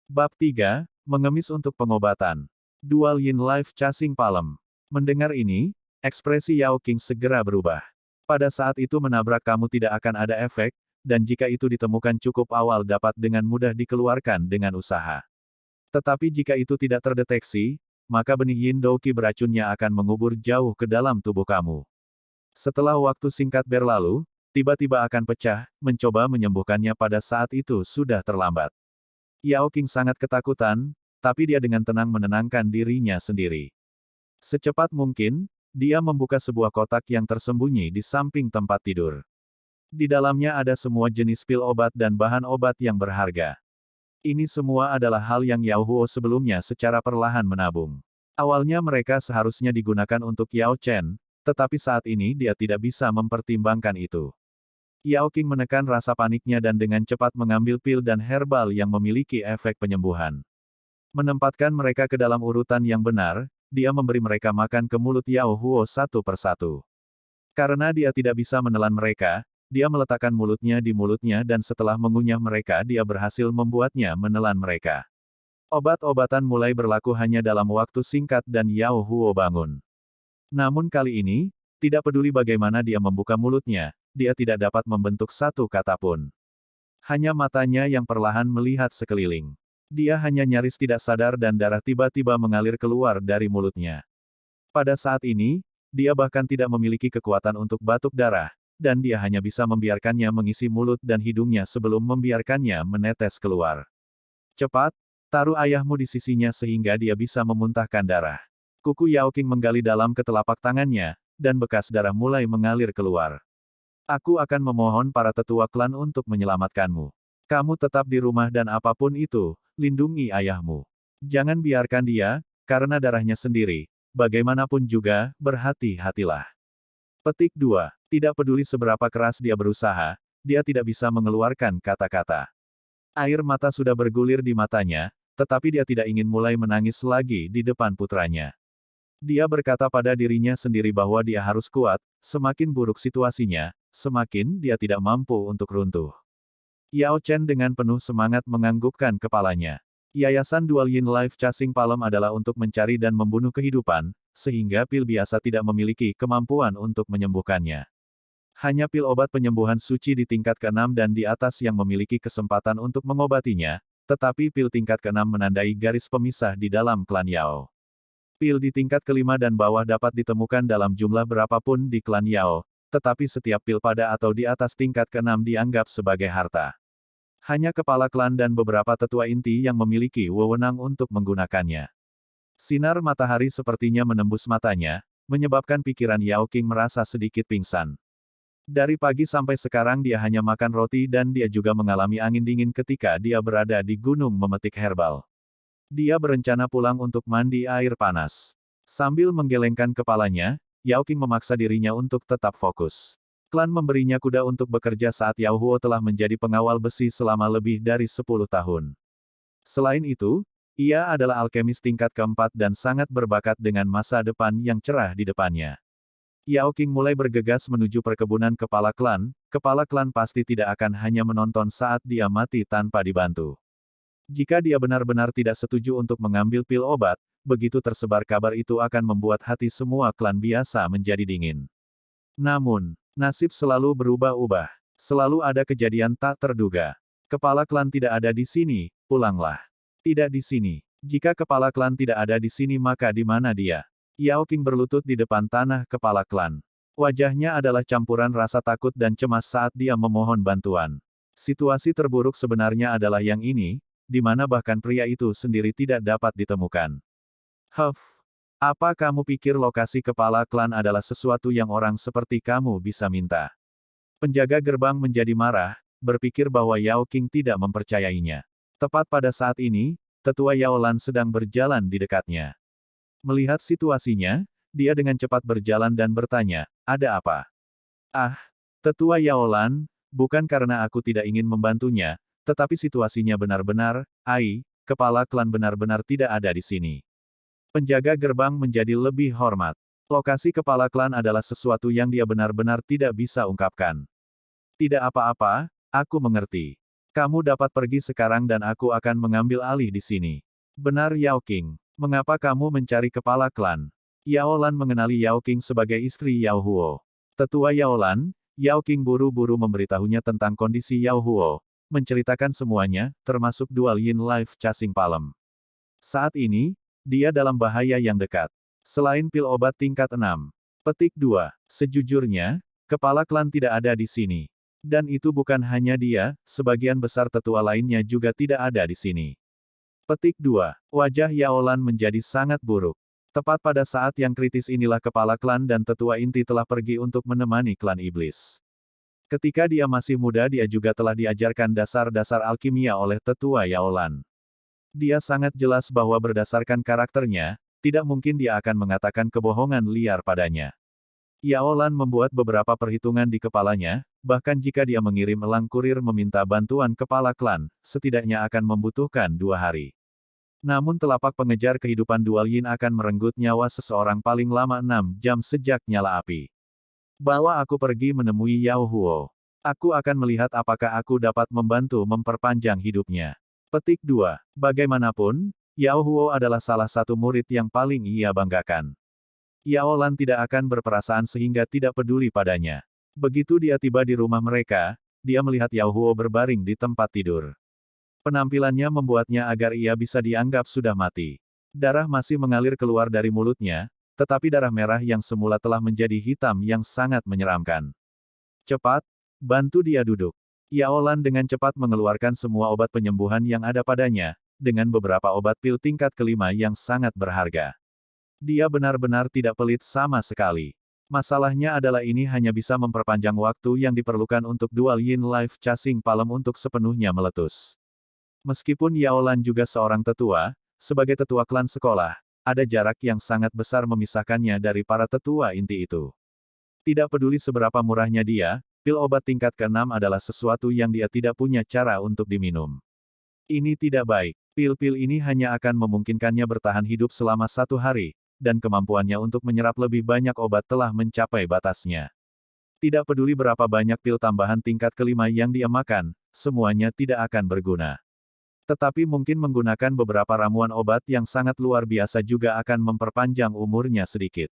Bab 3, Mengemis untuk Pengobatan. Dual Yin Life Chasing Palm. Mendengar ini, ekspresi Yao Qing segera berubah. Pada saat itu menabrak kamu tidak akan ada efek, dan jika itu ditemukan cukup awal dapat dengan mudah dikeluarkan dengan usaha. Tetapi jika itu tidak terdeteksi, maka benih Yin Douqi beracunnya akan mengubur jauh ke dalam tubuh kamu. Setelah waktu singkat berlalu, tiba-tiba akan pecah, mencoba menyembuhkannya pada saat itu sudah terlambat. Yao Qing sangat ketakutan, tapi dia dengan tenang menenangkan dirinya sendiri. Secepat mungkin, dia membuka sebuah kotak yang tersembunyi di samping tempat tidur. Di dalamnya ada semua jenis pil obat dan bahan obat yang berharga. Ini semua adalah hal yang Yao Huo sebelumnya secara perlahan menabung. Awalnya mereka seharusnya digunakan untuk Yao Chen, tetapi saat ini dia tidak bisa mempertimbangkan itu. Yao Qing menekan rasa paniknya dan dengan cepat mengambil pil dan herbal yang memiliki efek penyembuhan. Menempatkan mereka ke dalam urutan yang benar, dia memberi mereka makan ke mulut Yao Huo satu persatu. Karena dia tidak bisa menelan mereka, dia meletakkan mulutnya di mulutnya dan setelah mengunyah mereka dia berhasil membuatnya menelan mereka. Obat-obatan mulai berlaku hanya dalam waktu singkat dan Yao Huo bangun. Namun kali ini, tidak peduli bagaimana dia membuka mulutnya, dia tidak dapat membentuk satu kata pun. Hanya matanya yang perlahan melihat sekeliling. Dia hanya nyaris tidak sadar dan darah tiba-tiba mengalir keluar dari mulutnya. Pada saat ini, dia bahkan tidak memiliki kekuatan untuk batuk darah, dan dia hanya bisa membiarkannya mengisi mulut dan hidungnya sebelum membiarkannya menetes keluar. Cepat, taruh ayahmu di sisinya sehingga dia bisa memuntahkan darah. Kuku Yao Qing menggali dalam ke telapak tangannya, dan bekas darah mulai mengalir keluar. Aku akan memohon para tetua klan untuk menyelamatkanmu. Kamu tetap di rumah dan apapun itu, lindungi ayahmu. Jangan biarkan dia, karena darahnya sendiri, bagaimanapun juga, berhati-hatilah. Petik 2. Tidak peduli seberapa keras dia berusaha, dia tidak bisa mengeluarkan kata-kata. Air mata sudah bergulir di matanya, tetapi dia tidak ingin mulai menangis lagi di depan putranya. Dia berkata pada dirinya sendiri bahwa dia harus kuat, semakin buruk situasinya, semakin dia tidak mampu untuk runtuh. Yao Chen dengan penuh semangat menganggukkan kepalanya. Yayasan Dual Yin Life Chasing Palm adalah untuk mencari dan membunuh kehidupan, sehingga pil biasa tidak memiliki kemampuan untuk menyembuhkannya. Hanya pil obat penyembuhan suci di tingkat ke-6 dan di atas yang memiliki kesempatan untuk mengobatinya, tetapi pil tingkat ke-6 menandai garis pemisah di dalam klan Yao. Pil di tingkat ke-5 dan bawah dapat ditemukan dalam jumlah berapapun di klan Yao, tetapi setiap pil pada atau di atas tingkat ke-6 dianggap sebagai harta. Hanya kepala klan dan beberapa tetua inti yang memiliki wewenang untuk menggunakannya. Sinar matahari sepertinya menembus matanya, menyebabkan pikiran Yao Qing merasa sedikit pingsan. Dari pagi sampai sekarang dia hanya makan roti dan dia juga mengalami angin dingin ketika dia berada di gunung memetik herbal. Dia berencana pulang untuk mandi air panas. Sambil menggelengkan kepalanya, Yao Qing memaksa dirinya untuk tetap fokus. Klan memberinya kuda untuk bekerja saat Yao Huo telah menjadi pengawal besi selama lebih dari 10 tahun. Selain itu, ia adalah alkemis tingkat keempat dan sangat berbakat dengan masa depan yang cerah di depannya. Yao Qing mulai bergegas menuju perkebunan kepala klan pasti tidak akan hanya menonton saat dia mati tanpa dibantu. Jika dia benar-benar tidak setuju untuk mengambil pil obat, begitu tersebar kabar itu akan membuat hati semua klan biasa menjadi dingin. Namun, nasib selalu berubah-ubah. Selalu ada kejadian tak terduga. Kepala klan tidak ada di sini, pulanglah. Tidak di sini. Jika kepala klan tidak ada di sini maka di mana dia? Yao Qing berlutut di depan tanah kepala klan. Wajahnya adalah campuran rasa takut dan cemas saat dia memohon bantuan. Situasi terburuk sebenarnya adalah yang ini, di mana bahkan pria itu sendiri tidak dapat ditemukan. Apa kamu pikir lokasi kepala klan adalah sesuatu yang orang seperti kamu bisa minta? Penjaga gerbang menjadi marah, berpikir bahwa Yao Qing tidak mempercayainya. Tepat pada saat ini, tetua Yao Lan sedang berjalan di dekatnya. Melihat situasinya, dia dengan cepat berjalan dan bertanya, ada apa? Ah, tetua Yao Lan, bukan karena aku tidak ingin membantunya, tetapi situasinya benar-benar, kepala klan benar-benar tidak ada di sini. Penjaga gerbang menjadi lebih hormat. Lokasi kepala klan adalah sesuatu yang dia benar-benar tidak bisa ungkapkan. Tidak apa-apa, aku mengerti. Kamu dapat pergi sekarang dan aku akan mengambil alih di sini. Benar Yao Qing. Mengapa kamu mencari kepala klan? Yao Lan mengenali Yao Qing sebagai istri Yao Huo. Tetua Yao Lan, Yao Qing buru-buru memberitahunya tentang kondisi Yao Huo, menceritakan semuanya, termasuk dual Yin Life Chasing Palm. Saat ini, dia dalam bahaya yang dekat. Selain pil obat tingkat 6. Petik 2. Sejujurnya, kepala klan tidak ada di sini. Dan itu bukan hanya dia, sebagian besar tetua lainnya juga tidak ada di sini. Petik 2. Wajah Yao Lan menjadi sangat buruk. Tepat pada saat yang kritis inilah kepala klan dan tetua inti telah pergi untuk menemani klan iblis. Ketika dia masih muda dia juga telah diajarkan dasar-dasar alkimia oleh tetua Yao Lan. Dia sangat jelas bahwa berdasarkan karakternya, tidak mungkin dia akan mengatakan kebohongan liar padanya. Yao Lan membuat beberapa perhitungan di kepalanya, bahkan jika dia mengirim elang kurir meminta bantuan kepala klan, setidaknya akan membutuhkan 2 hari. Namun telapak pengejar kehidupan dual yin akan merenggut nyawa seseorang paling lama 6 jam sejak nyala api. Bawa aku pergi menemui Yao Huo. Aku akan melihat apakah aku dapat membantu memperpanjang hidupnya. Petik 2. Bagaimanapun, Yao Huo adalah salah satu murid yang paling ia banggakan. Yao Lan tidak akan berperasaan sehingga tidak peduli padanya. Begitu dia tiba di rumah mereka, dia melihat Yao Huo berbaring di tempat tidur. Penampilannya membuatnya agar ia bisa dianggap sudah mati. Darah masih mengalir keluar dari mulutnya, tetapi darah merah yang semula telah menjadi hitam yang sangat menyeramkan. Cepat, bantu dia duduk. Yao Lan dengan cepat mengeluarkan semua obat penyembuhan yang ada padanya, dengan beberapa obat pil tingkat kelima yang sangat berharga. Dia benar-benar tidak pelit sama sekali. Masalahnya adalah ini hanya bisa memperpanjang waktu yang diperlukan untuk dual Yin Life Chasing Palm untuk sepenuhnya meletus. Meskipun Yao Lan juga seorang tetua, sebagai tetua klan sekolah, ada jarak yang sangat besar memisahkannya dari para tetua inti itu. Tidak peduli seberapa murahnya dia, pil obat tingkat ke-6 adalah sesuatu yang dia tidak punya cara untuk diminum. Ini tidak baik. Pil-pil ini hanya akan memungkinkannya bertahan hidup selama 1 hari, dan kemampuannya untuk menyerap lebih banyak obat telah mencapai batasnya. Tidak peduli berapa banyak pil tambahan tingkat kelima yang dia makan, semuanya tidak akan berguna. Tetapi mungkin menggunakan beberapa ramuan obat yang sangat luar biasa juga akan memperpanjang umurnya sedikit.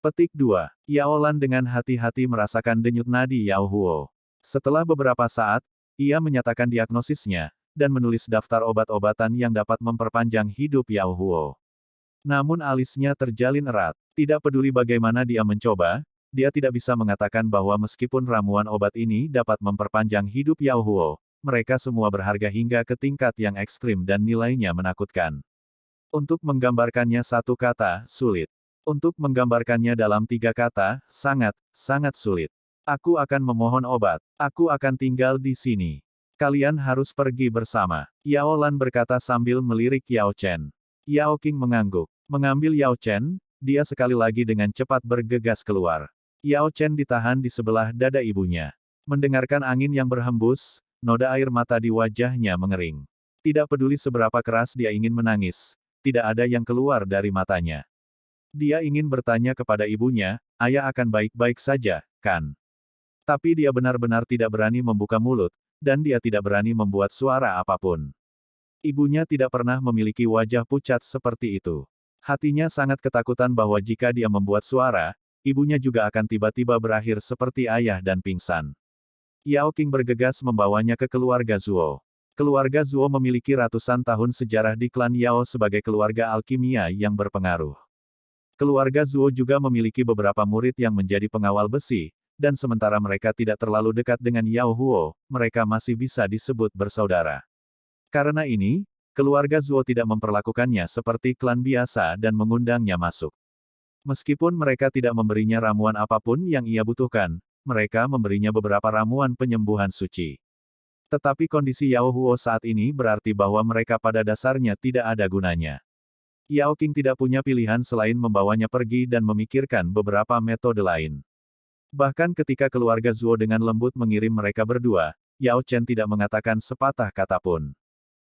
Petik 2. Yao Lan dengan hati-hati merasakan denyut nadi Yao Huo. Setelah beberapa saat, ia menyatakan diagnosisnya, dan menulis daftar obat-obatan yang dapat memperpanjang hidup Yao Huo. Namun alisnya terjalin erat. Tidak peduli bagaimana dia mencoba, dia tidak bisa mengatakan bahwa meskipun ramuan obat ini dapat memperpanjang hidup Yao Huo, mereka semua berharga hingga ke tingkat yang ekstrim dan nilainya menakutkan. Untuk menggambarkannya satu kata, sulit. Untuk menggambarkannya dalam 3 kata, sangat, sangat sulit. Aku akan memohon obat. Aku akan tinggal di sini. Kalian harus pergi bersama. Yao Lan berkata sambil melirik Yao Chen. Yao Qing mengangguk. Mengambil Yao Chen, dia sekali lagi dengan cepat bergegas keluar. Yao Chen ditahan di sebelah dada ibunya. Mendengarkan angin yang berhembus, noda air mata di wajahnya mengering. Tidak peduli seberapa keras dia ingin menangis, tidak ada yang keluar dari matanya. Dia ingin bertanya kepada ibunya, ayah akan baik-baik saja, kan? Tapi dia benar-benar tidak berani membuka mulut, dan dia tidak berani membuat suara apapun. Ibunya tidak pernah memiliki wajah pucat seperti itu. Hatinya sangat ketakutan bahwa jika dia membuat suara, ibunya juga akan tiba-tiba berakhir seperti ayah dan pingsan. Yao Qing bergegas membawanya ke keluarga Zuo. Keluarga Zuo memiliki ratusan tahun sejarah di klan Yao sebagai keluarga alkimia yang berpengaruh. Keluarga Zuo juga memiliki beberapa murid yang menjadi pengawal besi, dan sementara mereka tidak terlalu dekat dengan Yao Huo, mereka masih bisa disebut bersaudara. Karena ini, keluarga Zuo tidak memperlakukannya seperti klan biasa dan mengundangnya masuk. Meskipun mereka tidak memberinya ramuan apapun yang ia butuhkan, mereka memberinya beberapa ramuan penyembuhan suci. Tetapi kondisi Yao Huo saat ini berarti bahwa mereka pada dasarnya tidak ada gunanya. Yao Qing tidak punya pilihan selain membawanya pergi dan memikirkan beberapa metode lain. Bahkan ketika keluarga Zuo dengan lembut mengirim mereka berdua, Yao Chen tidak mengatakan sepatah kata pun.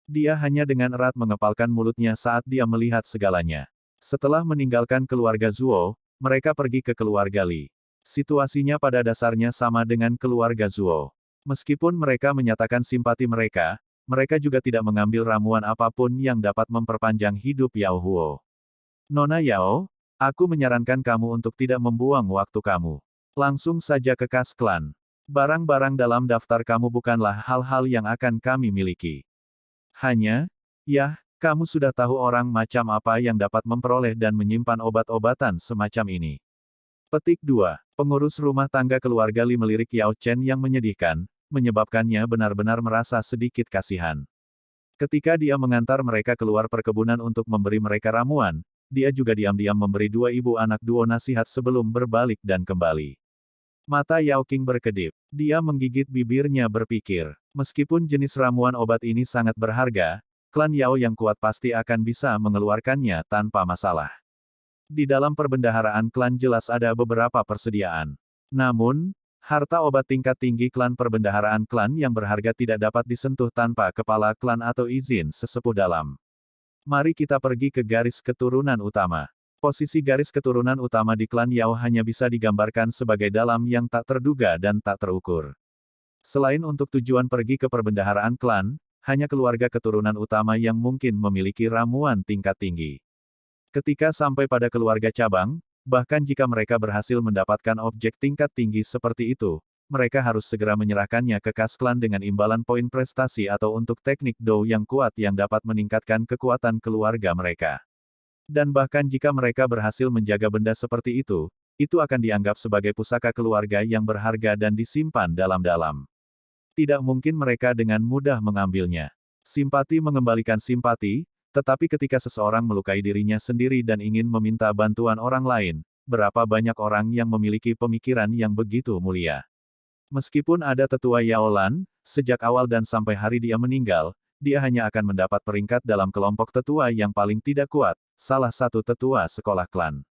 Dia hanya dengan erat mengepalkan mulutnya saat dia melihat segalanya. Setelah meninggalkan keluarga Zuo, mereka pergi ke keluarga Li. Situasinya pada dasarnya sama dengan keluarga Zuo. Meskipun mereka menyatakan simpati mereka, mereka juga tidak mengambil ramuan apapun yang dapat memperpanjang hidup Yao Huo. Nona Yao, aku menyarankan kamu untuk tidak membuang waktu kamu. Langsung saja ke kas klan. Barang-barang dalam daftar kamu bukanlah hal-hal yang akan kami miliki. Hanya, ya, kamu sudah tahu orang macam apa yang dapat memperoleh dan menyimpan obat-obatan semacam ini. Petik 2. Pengurus rumah tangga keluarga Li melirik Yao Chen yang menyedihkan, menyebabkannya benar-benar merasa sedikit kasihan. Ketika dia mengantar mereka keluar perkebunan untuk memberi mereka ramuan, dia juga diam-diam memberi dua ibu anak duo nasihat sebelum berbalik dan kembali. Mata Yao Qing berkedip. Dia menggigit bibirnya berpikir, meskipun jenis ramuan obat ini sangat berharga, klan Yao yang kuat pasti akan bisa mengeluarkannya tanpa masalah. Di dalam perbendaharaan klan jelas ada beberapa persediaan. Namun, harta obat tingkat tinggi klan perbendaharaan klan yang berharga tidak dapat disentuh tanpa kepala klan atau izin sesepuh dalam. Mari kita pergi ke garis keturunan utama. Posisi garis keturunan utama di klan Yao hanya bisa digambarkan sebagai dalam yang tak terduga dan tak terukur. Selain untuk tujuan pergi ke perbendaharaan klan, hanya keluarga keturunan utama yang mungkin memiliki ramuan tingkat tinggi. Ketika sampai pada keluarga cabang, bahkan jika mereka berhasil mendapatkan objek tingkat tinggi seperti itu, mereka harus segera menyerahkannya ke kas klan dengan imbalan poin prestasi atau untuk teknik Dou yang kuat yang dapat meningkatkan kekuatan keluarga mereka. Dan bahkan jika mereka berhasil menjaga benda seperti itu akan dianggap sebagai pusaka keluarga yang berharga dan disimpan dalam-dalam. Tidak mungkin mereka dengan mudah mengambilnya. Simpati mengembalikan simpati, tetapi ketika seseorang melukai dirinya sendiri dan ingin meminta bantuan orang lain, berapa banyak orang yang memiliki pemikiran yang begitu mulia. Meskipun ada tetua Yao Lan, sejak awal dan sampai hari dia meninggal, dia hanya akan mendapat peringkat dalam kelompok tetua yang paling tidak kuat, salah satu tetua sekolah klan.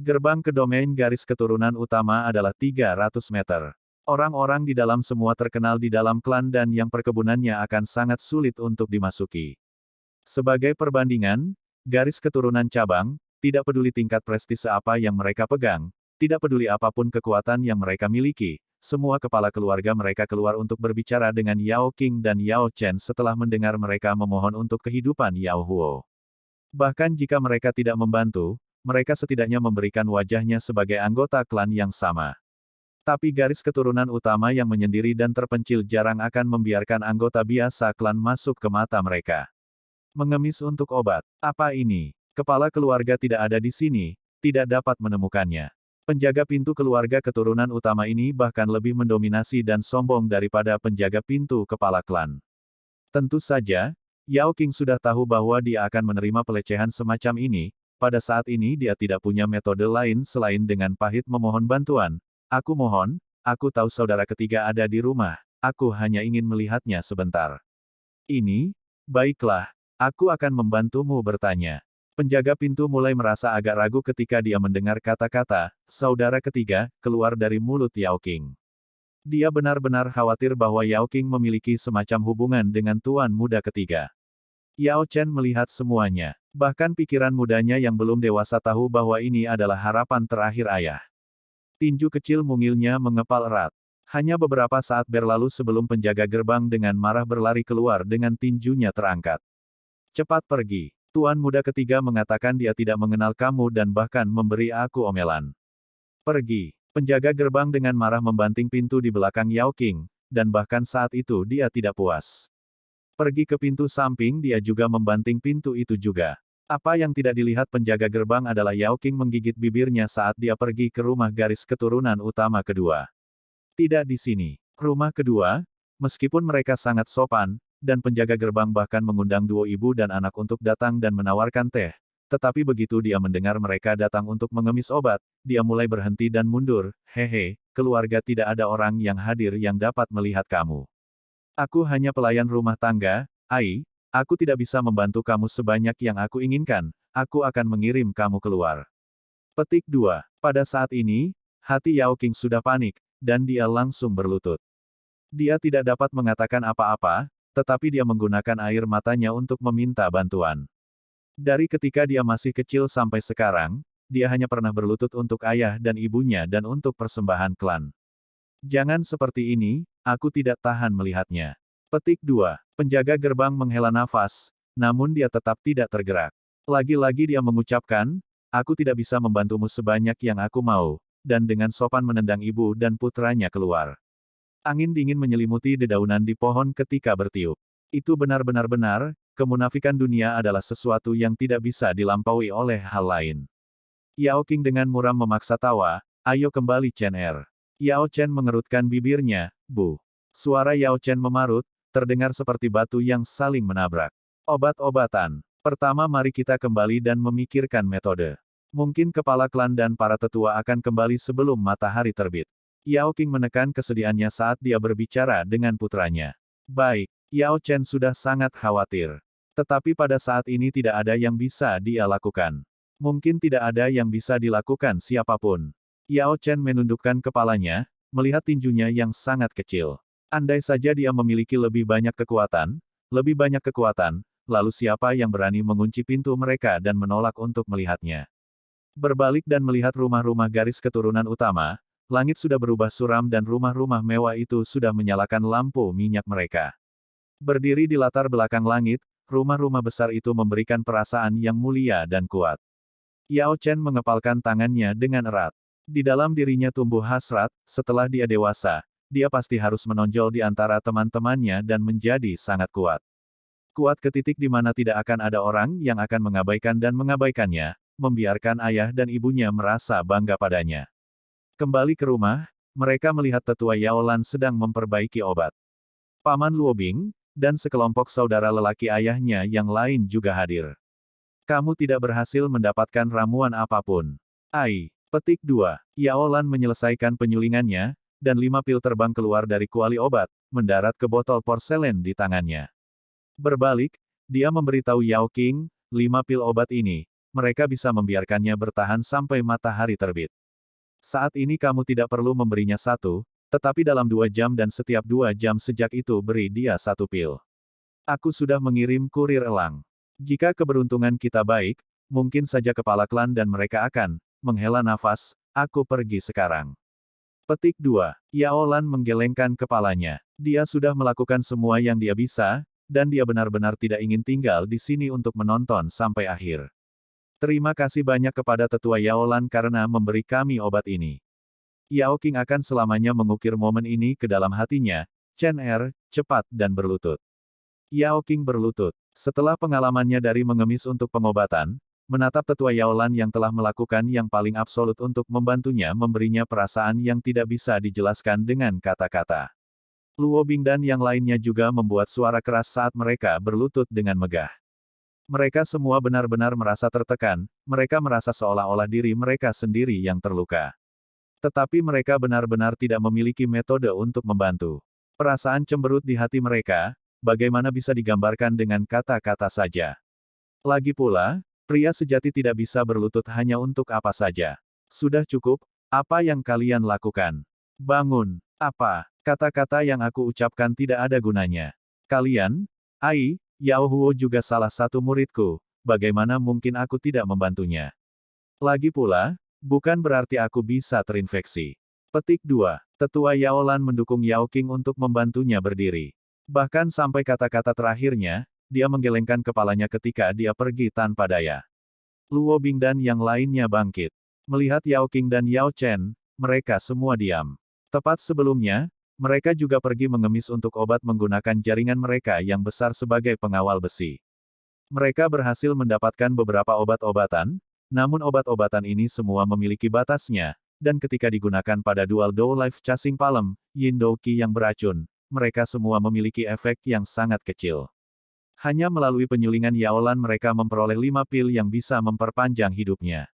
Gerbang ke domain garis keturunan utama adalah 300 meter. Orang-orang di dalam semua terkenal di dalam klan dan yang perkebunannya akan sangat sulit untuk dimasuki. Sebagai perbandingan, garis keturunan cabang, tidak peduli tingkat prestise apa yang mereka pegang, tidak peduli apapun kekuatan yang mereka miliki, semua kepala keluarga mereka keluar untuk berbicara dengan Yao Qing dan Yao Chen setelah mendengar mereka memohon untuk kehidupan Yao Huo. Bahkan jika mereka tidak membantu, mereka setidaknya memberikan wajahnya sebagai anggota klan yang sama. Tapi garis keturunan utama yang menyendiri dan terpencil jarang akan membiarkan anggota biasa klan masuk ke mata mereka. Mengemis untuk obat. Apa ini? Kepala keluarga tidak ada di sini, tidak dapat menemukannya. Penjaga pintu keluarga keturunan utama ini bahkan lebih mendominasi dan sombong daripada penjaga pintu kepala klan. Tentu saja, Yao Qing sudah tahu bahwa dia akan menerima pelecehan semacam ini, pada saat ini dia tidak punya metode lain selain dengan pahit memohon bantuan. Aku mohon, aku tahu saudara ketiga ada di rumah, aku hanya ingin melihatnya sebentar. Ini, baiklah. Aku akan membantumu bertanya. Penjaga pintu mulai merasa agak ragu ketika dia mendengar kata-kata, saudara ketiga, keluar dari mulut Yao Qing. Dia benar-benar khawatir bahwa Yao Qing memiliki semacam hubungan dengan tuan muda ketiga. Yao Chen melihat semuanya. Bahkan pikiran mudanya yang belum dewasa tahu bahwa ini adalah harapan terakhir ayah. Tinju kecil mungilnya mengepal erat. Hanya beberapa saat berlalu sebelum penjaga gerbang dengan marah berlari keluar dengan tinjunya terangkat. Cepat pergi. Tuan muda ketiga mengatakan dia tidak mengenal kamu dan bahkan memberi aku omelan. Pergi. Penjaga gerbang dengan marah membanting pintu di belakang Yao Qing, dan bahkan saat itu dia tidak puas. Pergi ke pintu samping dia juga membanting pintu itu juga. Apa yang tidak dilihat penjaga gerbang adalah Yao Qing menggigit bibirnya saat dia pergi ke rumah garis keturunan utama kedua. Tidak di sini. Rumah kedua, meskipun mereka sangat sopan, dan penjaga gerbang bahkan mengundang dua ibu dan anak untuk datang dan menawarkan teh. Tetapi begitu dia mendengar mereka datang untuk mengemis obat, dia mulai berhenti dan mundur. Hehe, keluarga tidak ada orang yang hadir yang dapat melihat kamu. Aku hanya pelayan rumah tangga, Ai, aku tidak bisa membantu kamu sebanyak yang aku inginkan, aku akan mengirim kamu keluar. Petik 2. Pada saat ini, hati Yao Qing sudah panik, dan dia langsung berlutut. Dia tidak dapat mengatakan apa-apa, tetapi dia menggunakan air matanya untuk meminta bantuan. Dari ketika dia masih kecil sampai sekarang, dia hanya pernah berlutut untuk ayah dan ibunya dan untuk persembahan klan. Jangan seperti ini, aku tidak tahan melihatnya. Petik 2. Penjaga gerbang menghela nafas, namun dia tetap tidak tergerak. Lagi-lagi dia mengucapkan, aku tidak bisa membantumu sebanyak yang aku mau, dan dengan sopan menendang ibu dan putranya keluar. Angin dingin menyelimuti dedaunan di pohon ketika bertiup. Itu benar-benar, kemunafikan dunia adalah sesuatu yang tidak bisa dilampaui oleh hal lain. Yao Qing dengan muram memaksa tawa, ayo kembali Chen Er. Yao Chen mengerutkan bibirnya, bu. Suara Yao Chen memarut, terdengar seperti batu yang saling menabrak. Obat-obatan. Pertama mari kita kembali dan memikirkan metode. Mungkin kepala klan dan para tetua akan kembali sebelum matahari terbit. Yao Qing menekan kesedihannya saat dia berbicara dengan putranya. Baik, Yao Chen sudah sangat khawatir. Tetapi pada saat ini tidak ada yang bisa dia lakukan. Mungkin tidak ada yang bisa dilakukan siapapun. Yao Chen menundukkan kepalanya, melihat tinjunya yang sangat kecil. Andai saja dia memiliki lebih banyak kekuatan, lalu siapa yang berani mengunci pintu mereka dan menolak untuk melihatnya? Berbalik dan melihat rumah-rumah garis keturunan utama, langit sudah berubah suram dan rumah-rumah mewah itu sudah menyalakan lampu minyak mereka. Berdiri di latar belakang langit, rumah-rumah besar itu memberikan perasaan yang mulia dan kuat. Yao Chen mengepalkan tangannya dengan erat. Di dalam dirinya tumbuh hasrat, setelah dia dewasa, dia pasti harus menonjol di antara teman-temannya dan menjadi sangat kuat. Kuat ke titik di mana tidak akan ada orang yang akan mengabaikan dan mengabaikannya, membiarkan ayah dan ibunya merasa bangga padanya. Kembali ke rumah, mereka melihat tetua Yao Lan sedang memperbaiki obat. Paman Luo Bing, dan sekelompok saudara lelaki ayahnya yang lain juga hadir. Kamu tidak berhasil mendapatkan ramuan apapun. Petik 2. Yao Lan menyelesaikan penyulingannya, dan 5 pil terbang keluar dari kuali obat, mendarat ke botol porselen di tangannya. Berbalik, dia memberitahu Yao Qing, 5 pil obat ini, mereka bisa membiarkannya bertahan sampai matahari terbit. Saat ini kamu tidak perlu memberinya 1, tetapi dalam 2 jam dan setiap 2 jam sejak itu beri dia 1 pil. Aku sudah mengirim kurir elang. Jika keberuntungan kita baik, mungkin saja kepala klan dan mereka akan menghela nafas, aku pergi sekarang. Petik 2. Yao Lan menggelengkan kepalanya. Dia sudah melakukan semua yang dia bisa, dan dia benar-benar tidak ingin tinggal di sini untuk menonton sampai akhir. Terima kasih banyak kepada tetua Yao Lan karena memberi kami obat ini. Yao Qing akan selamanya mengukir momen ini ke dalam hatinya. Chen Er, cepat dan berlutut. Yao Qing berlutut. Setelah pengalamannya dari mengemis untuk pengobatan, menatap tetua Yao Lan yang telah melakukan yang paling absolut untuk membantunya memberinya perasaan yang tidak bisa dijelaskan dengan kata-kata. Luo Bing dan yang lainnya juga membuat suara keras saat mereka berlutut dengan megah. Mereka semua benar-benar merasa tertekan, mereka merasa seolah-olah diri mereka sendiri yang terluka. Tetapi mereka benar-benar tidak memiliki metode untuk membantu. Perasaan cemberut di hati mereka, bagaimana bisa digambarkan dengan kata-kata saja. Lagi pula, pria sejati tidak bisa berlutut hanya untuk apa saja. Sudah cukup, apa yang kalian lakukan? Bangun, apa? Kata-kata yang aku ucapkan tidak ada gunanya. Kalian, Yao Huo juga salah satu muridku, bagaimana mungkin aku tidak membantunya? Lagi pula, bukan berarti aku bisa terinfeksi. Petik 2. Tetua Yao Lan mendukung Yao Qing untuk membantunya berdiri. Bahkan sampai kata-kata terakhirnya, dia menggelengkan kepalanya ketika dia pergi tanpa daya. Luo Bing dan yang lainnya bangkit. Melihat Yao Qing dan Yao Chen, mereka semua diam. Tepat sebelumnya, mereka juga pergi mengemis untuk obat menggunakan jaringan mereka yang besar sebagai pengawal besi. Mereka berhasil mendapatkan beberapa obat-obatan, namun obat-obatan ini semua memiliki batasnya, dan ketika digunakan pada dual Dou Life Chasing Palm, Yin Dou Qi yang beracun, mereka semua memiliki efek yang sangat kecil. Hanya melalui penyulingan Yao Lan mereka memperoleh 5 pil yang bisa memperpanjang hidupnya.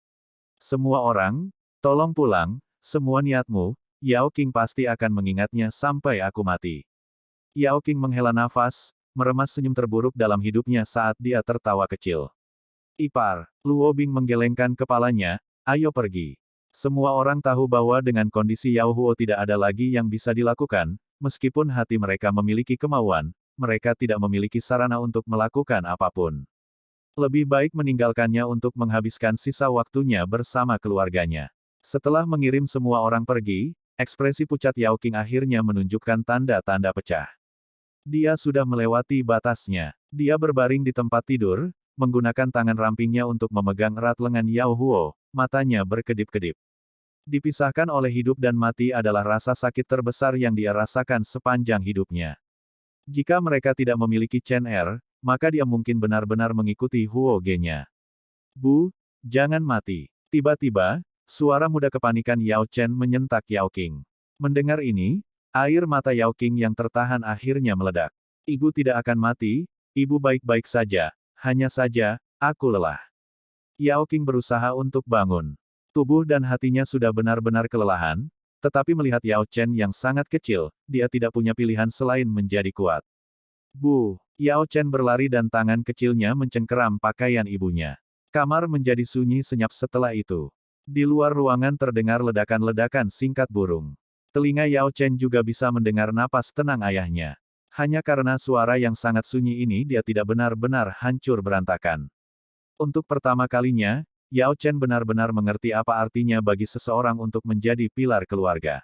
Semua orang, tolong pulang, semua niatmu, Yao Qing pasti akan mengingatnya sampai aku mati. Yao Qing menghela nafas, meremas senyum terburuk dalam hidupnya saat dia tertawa kecil. Ipar, Luo Bing menggelengkan kepalanya, ayo pergi. Semua orang tahu bahwa dengan kondisi Yao Huo tidak ada lagi yang bisa dilakukan, meskipun hati mereka memiliki kemauan, mereka tidak memiliki sarana untuk melakukan apapun. Lebih baik meninggalkannya untuk menghabiskan sisa waktunya bersama keluarganya. Setelah mengirim semua orang pergi, Ekspresi pucat Yao Qing akhirnya menunjukkan tanda-tanda pecah. Dia sudah melewati batasnya. Dia berbaring di tempat tidur, menggunakan tangan rampingnya untuk memegang erat lengan Yao Huo, matanya berkedip-kedip. Dipisahkan oleh hidup dan mati adalah rasa sakit terbesar yang dia rasakan sepanjang hidupnya. Jika mereka tidak memiliki Chen Er, maka dia mungkin benar-benar mengikuti Huo Ge-nya. Bu, jangan mati. Tiba-tiba, suara muda kepanikan Yao Chen menyentak Yao Qing. Mendengar ini, air mata Yao Qing yang tertahan akhirnya meledak. Ibu tidak akan mati, ibu baik-baik saja, hanya saja, aku lelah. Yao Qing berusaha untuk bangun. Tubuh dan hatinya sudah benar-benar kelelahan, tetapi melihat Yao Chen yang sangat kecil, dia tidak punya pilihan selain menjadi kuat. Bu! Yao Chen berlari dan tangan kecilnya mencengkeram pakaian ibunya. Kamar menjadi sunyi senyap setelah itu. Di luar ruangan terdengar ledakan-ledakan singkat burung. Telinga Yao Chen juga bisa mendengar napas tenang ayahnya. Hanya karena suara yang sangat sunyi ini dia tidak benar-benar hancur berantakan. Untuk pertama kalinya, Yao Chen benar-benar mengerti apa artinya bagi seseorang untuk menjadi pilar keluarga.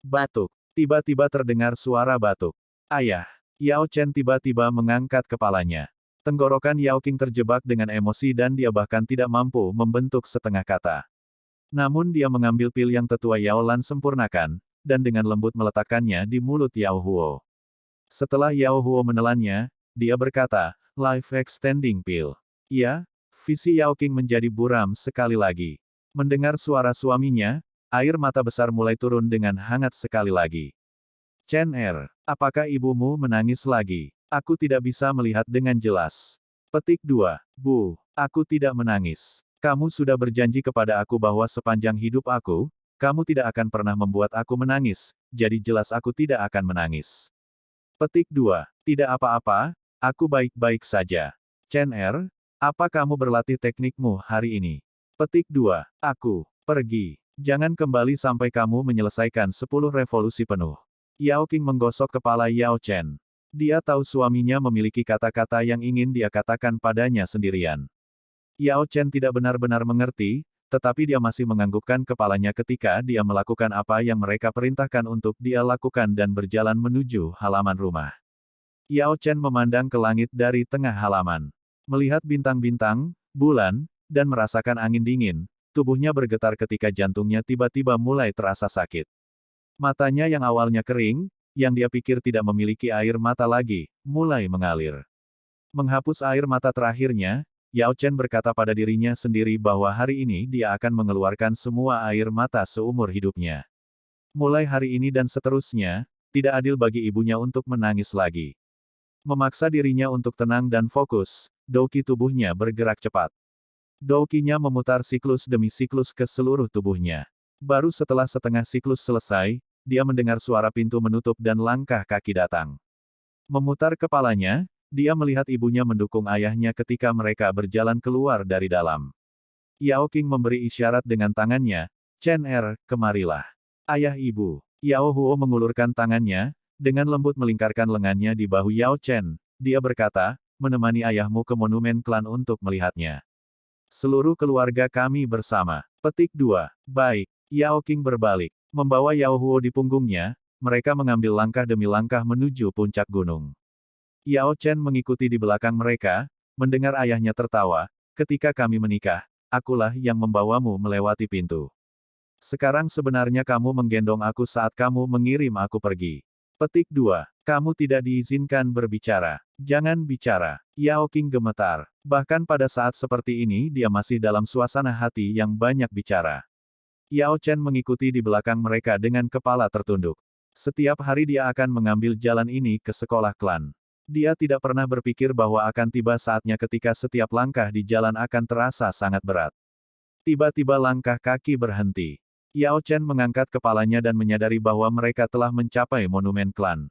Batuk. Tiba-tiba terdengar suara batuk. Ayah. Yao Chen tiba-tiba mengangkat kepalanya. Tenggorokan Yao Qing terjebak dengan emosi dan dia bahkan tidak mampu membentuk setengah kata. Namun dia mengambil pil yang tetua Yao Lan sempurnakan, dan dengan lembut meletakkannya di mulut Yao Huo. Setelah Yao Huo menelannya, dia berkata, Life Extending Pill. Ya, visi Yao Qing menjadi buram sekali lagi. Mendengar suara suaminya, air mata besar mulai turun dengan hangat sekali lagi. Chen Er, apakah ibumu menangis lagi? Aku tidak bisa melihat dengan jelas. Petik 2. Bu, aku tidak menangis. Kamu sudah berjanji kepada aku bahwa sepanjang hidup aku, kamu tidak akan pernah membuat aku menangis, jadi jelas aku tidak akan menangis. Petik 2. Tidak apa-apa, aku baik-baik saja. Chen Er, apa kamu berlatih teknikmu hari ini? Petik 2. Aku, pergi. Jangan kembali sampai kamu menyelesaikan 10 revolusi penuh. Yao Qing menggosok kepala Yao Chen. Dia tahu suaminya memiliki kata-kata yang ingin dia katakan padanya sendirian. Yao Chen tidak benar-benar mengerti, tetapi dia masih menganggukkan kepalanya ketika dia melakukan apa yang mereka perintahkan untuk dia lakukan dan berjalan menuju halaman rumah. Yao Chen memandang ke langit dari tengah halaman. Melihat bintang-bintang, bulan, dan merasakan angin dingin, tubuhnya bergetar ketika jantungnya tiba-tiba mulai terasa sakit. Matanya yang awalnya kering, yang dia pikir tidak memiliki air mata lagi, mulai mengalir. Menghapus air mata terakhirnya, Yao Chen berkata pada dirinya sendiri bahwa hari ini dia akan mengeluarkan semua air mata seumur hidupnya. Mulai hari ini dan seterusnya, tidak adil bagi ibunya untuk menangis lagi. Memaksa dirinya untuk tenang dan fokus, douqi tubuhnya bergerak cepat. Douqinya memutar siklus demi siklus ke seluruh tubuhnya. Baru setelah setengah siklus selesai, dia mendengar suara pintu menutup dan langkah kaki datang. Memutar kepalanya, dia melihat ibunya mendukung ayahnya ketika mereka berjalan keluar dari dalam. Yao Qing memberi isyarat dengan tangannya, Chen Er, kemarilah. Ayah ibu. Yao Huo mengulurkan tangannya, dengan lembut melingkarkan lengannya di bahu Yao Chen. Dia berkata, menemani ayahmu ke monumen klan untuk melihatnya. Seluruh keluarga kami bersama. Petik 2. Baik. Yao Qing berbalik. Membawa Yao Huo di punggungnya, mereka mengambil langkah demi langkah menuju puncak gunung. Yao Chen mengikuti di belakang mereka, mendengar ayahnya tertawa, ketika kami menikah, akulah yang membawamu melewati pintu. Sekarang sebenarnya kamu menggendong aku saat kamu mengirim aku pergi. Petik 2. Kamu tidak diizinkan berbicara. Jangan bicara. Yao Qing gemetar. Bahkan pada saat seperti ini dia masih dalam suasana hati yang banyak bicara. Yao Chen mengikuti di belakang mereka dengan kepala tertunduk. Setiap hari dia akan mengambil jalan ini ke sekolah klan. Dia tidak pernah berpikir bahwa akan tiba saatnya ketika setiap langkah di jalan akan terasa sangat berat. Tiba-tiba langkah kaki berhenti. Yao Chen mengangkat kepalanya dan menyadari bahwa mereka telah mencapai monumen klan.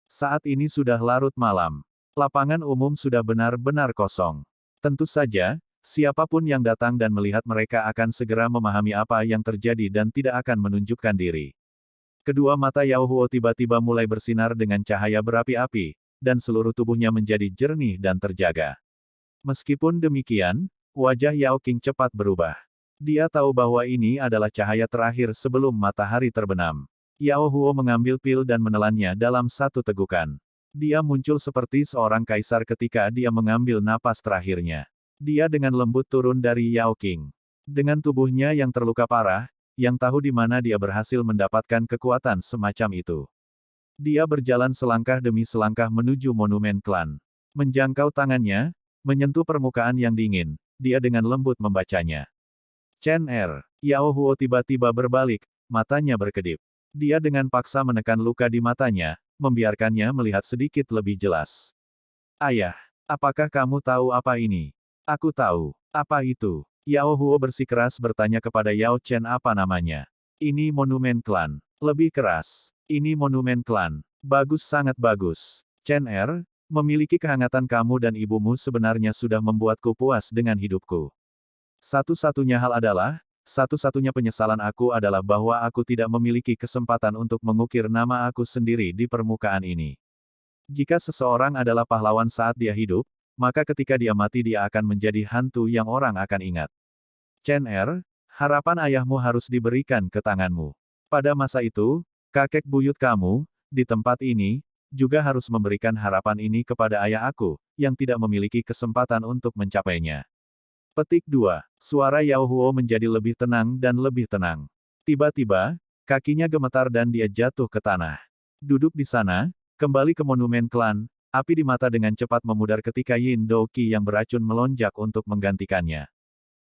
Saat ini sudah larut malam. Lapangan umum sudah benar-benar kosong. Tentu saja, siapapun yang datang dan melihat mereka akan segera memahami apa yang terjadi dan tidak akan menunjukkan diri. Kedua mata Yao Huo tiba-tiba mulai bersinar dengan cahaya berapi-api, dan seluruh tubuhnya menjadi jernih dan terjaga. Meskipun demikian, wajah Yao Qing cepat berubah. Dia tahu bahwa ini adalah cahaya terakhir sebelum matahari terbenam. Yao Huo mengambil pil dan menelannya dalam satu tegukan. Dia muncul seperti seorang kaisar ketika dia mengambil napas terakhirnya. Dia dengan lembut turun dari Yao King. Dengan tubuhnya yang terluka parah, yang tahu di mana dia berhasil mendapatkan kekuatan semacam itu. Dia berjalan selangkah demi selangkah menuju monumen klan. Menjangkau tangannya, menyentuh permukaan yang dingin, dia dengan lembut membacanya. Chen Er. Yao Huo tiba-tiba berbalik, matanya berkedip. Dia dengan paksa menekan luka di matanya, membiarkannya melihat sedikit lebih jelas. Ayah, apakah kamu tahu apa ini? Aku tahu. Apa itu? Yao Huo bersikeras bertanya kepada Yao Chen apa namanya. Ini monumen klan. Lebih keras. Ini monumen klan. Bagus sangat bagus. Chen Er, memiliki kehangatan kamu dan ibumu sebenarnya sudah membuatku puas dengan hidupku. Satu-satunya hal adalah, satu-satunya penyesalan aku adalah bahwa aku tidak memiliki kesempatan untuk mengukir nama aku sendiri di permukaan ini. Jika seseorang adalah pahlawan saat dia hidup, maka ketika dia mati dia akan menjadi hantu yang orang akan ingat. Chen Er, harapan ayahmu harus diberikan ke tanganmu. Pada masa itu, kakek buyut kamu, di tempat ini, juga harus memberikan harapan ini kepada ayah aku, yang tidak memiliki kesempatan untuk mencapainya. Petik 2. Suara Yao Huo menjadi lebih tenang dan lebih tenang. Tiba-tiba, kakinya gemetar dan dia jatuh ke tanah. Duduk di sana, kembali ke monumen klan, api di mata dengan cepat memudar ketika Yin Douqi yang beracun melonjak untuk menggantikannya.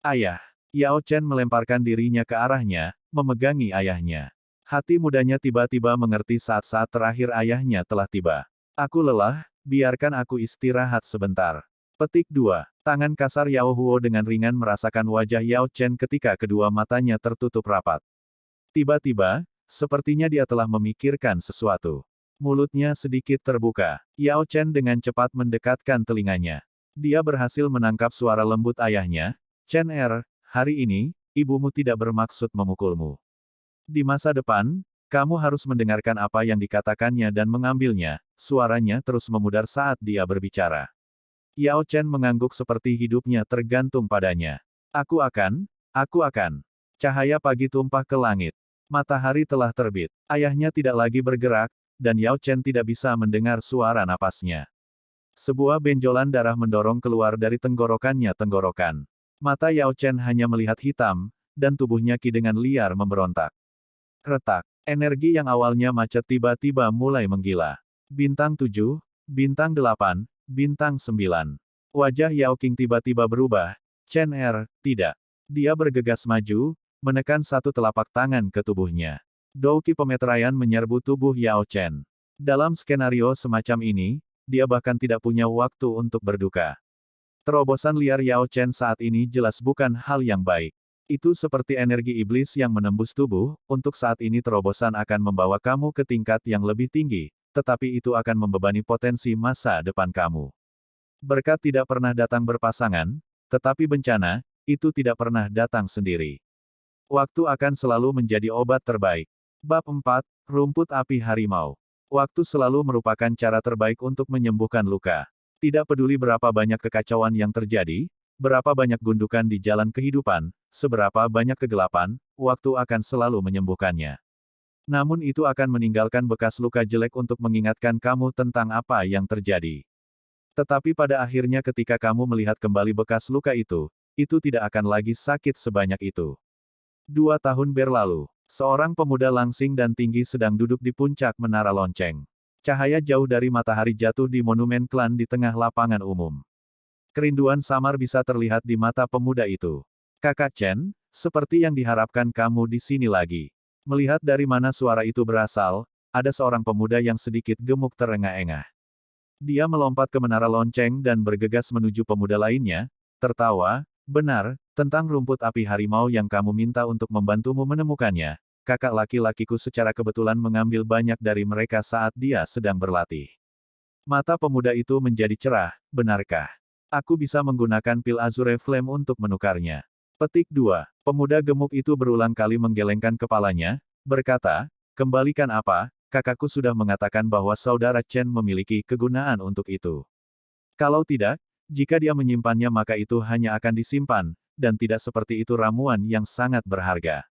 Ayah. Yao Chen melemparkan dirinya ke arahnya, memegangi ayahnya. Hati mudanya tiba-tiba mengerti saat-saat terakhir ayahnya telah tiba. Aku lelah, biarkan aku istirahat sebentar. Petik 2. Tangan kasar Yao Huo dengan ringan merasakan wajah Yao Chen ketika kedua matanya tertutup rapat. Tiba-tiba, sepertinya dia telah memikirkan sesuatu. Mulutnya sedikit terbuka. Yao Chen dengan cepat mendekatkan telinganya. Dia berhasil menangkap suara lembut ayahnya. Chen Er, hari ini, ibumu tidak bermaksud memukulmu. Di masa depan, kamu harus mendengarkan apa yang dikatakannya dan mengambilnya. Suaranya terus memudar saat dia berbicara. Yao Chen mengangguk seperti hidupnya tergantung padanya. Aku akan. Cahaya pagi tumpah ke langit. Matahari telah terbit. Ayahnya tidak lagi bergerak, dan Yao Chen tidak bisa mendengar suara napasnya. Sebuah benjolan darah mendorong keluar dari tenggorokannya. Mata Yao Chen hanya melihat hitam, dan tubuhnya Qi dengan liar memberontak. Retak. Energi yang awalnya macet tiba-tiba mulai menggila. Bintang 7, bintang 8, bintang 9. Wajah Yao King tiba-tiba berubah. Chen Er, tidak. Dia bergegas maju, menekan satu telapak tangan ke tubuhnya. Douqi pemeteraian menyerbu tubuh Yao Chen. Dalam skenario semacam ini, dia bahkan tidak punya waktu untuk berduka. Terobosan liar Yao Chen saat ini jelas bukan hal yang baik. Itu seperti energi iblis yang menembus tubuh, untuk saat ini terobosan akan membawa kamu ke tingkat yang lebih tinggi, tetapi itu akan membebani potensi masa depan kamu. Berkat tidak pernah datang berpasangan, tetapi bencana, itu tidak pernah datang sendiri. Waktu akan selalu menjadi obat terbaik. Bab 4, Rumput Api Harimau. Waktu selalu merupakan cara terbaik untuk menyembuhkan luka. Tidak peduli berapa banyak kekacauan yang terjadi, berapa banyak gundukan di jalan kehidupan, seberapa banyak kegelapan, waktu akan selalu menyembuhkannya. Namun itu akan meninggalkan bekas luka jelek untuk mengingatkan kamu tentang apa yang terjadi. Tetapi pada akhirnya ketika kamu melihat kembali bekas luka itu tidak akan lagi sakit sebanyak itu. 2 tahun berlalu. Seorang pemuda langsing dan tinggi sedang duduk di puncak menara lonceng. Cahaya jauh dari matahari jatuh di monumen klan di tengah lapangan umum. Kerinduan samar bisa terlihat di mata pemuda itu. Kakak Chen, seperti yang diharapkan kamu di sini lagi. Melihat dari mana suara itu berasal, ada seorang pemuda yang sedikit gemuk terengah-engah. Dia melompat ke menara lonceng dan bergegas menuju pemuda lainnya, tertawa, benar, tentang rumput api harimau yang kamu minta untuk membantumu menemukannya. Kakak laki-lakiku secara kebetulan mengambil banyak dari mereka saat dia sedang berlatih. Mata pemuda itu menjadi cerah, benarkah? Aku bisa menggunakan pil Azure Flame untuk menukarnya. Petik 2. Pemuda gemuk itu berulang kali menggelengkan kepalanya, berkata, kembalikan apa, kakakku sudah mengatakan bahwa saudara Chen memiliki kegunaan untuk itu. Kalau tidak, jika dia menyimpannya maka itu hanya akan disimpan, dan tidak seperti itu ramuan yang sangat berharga.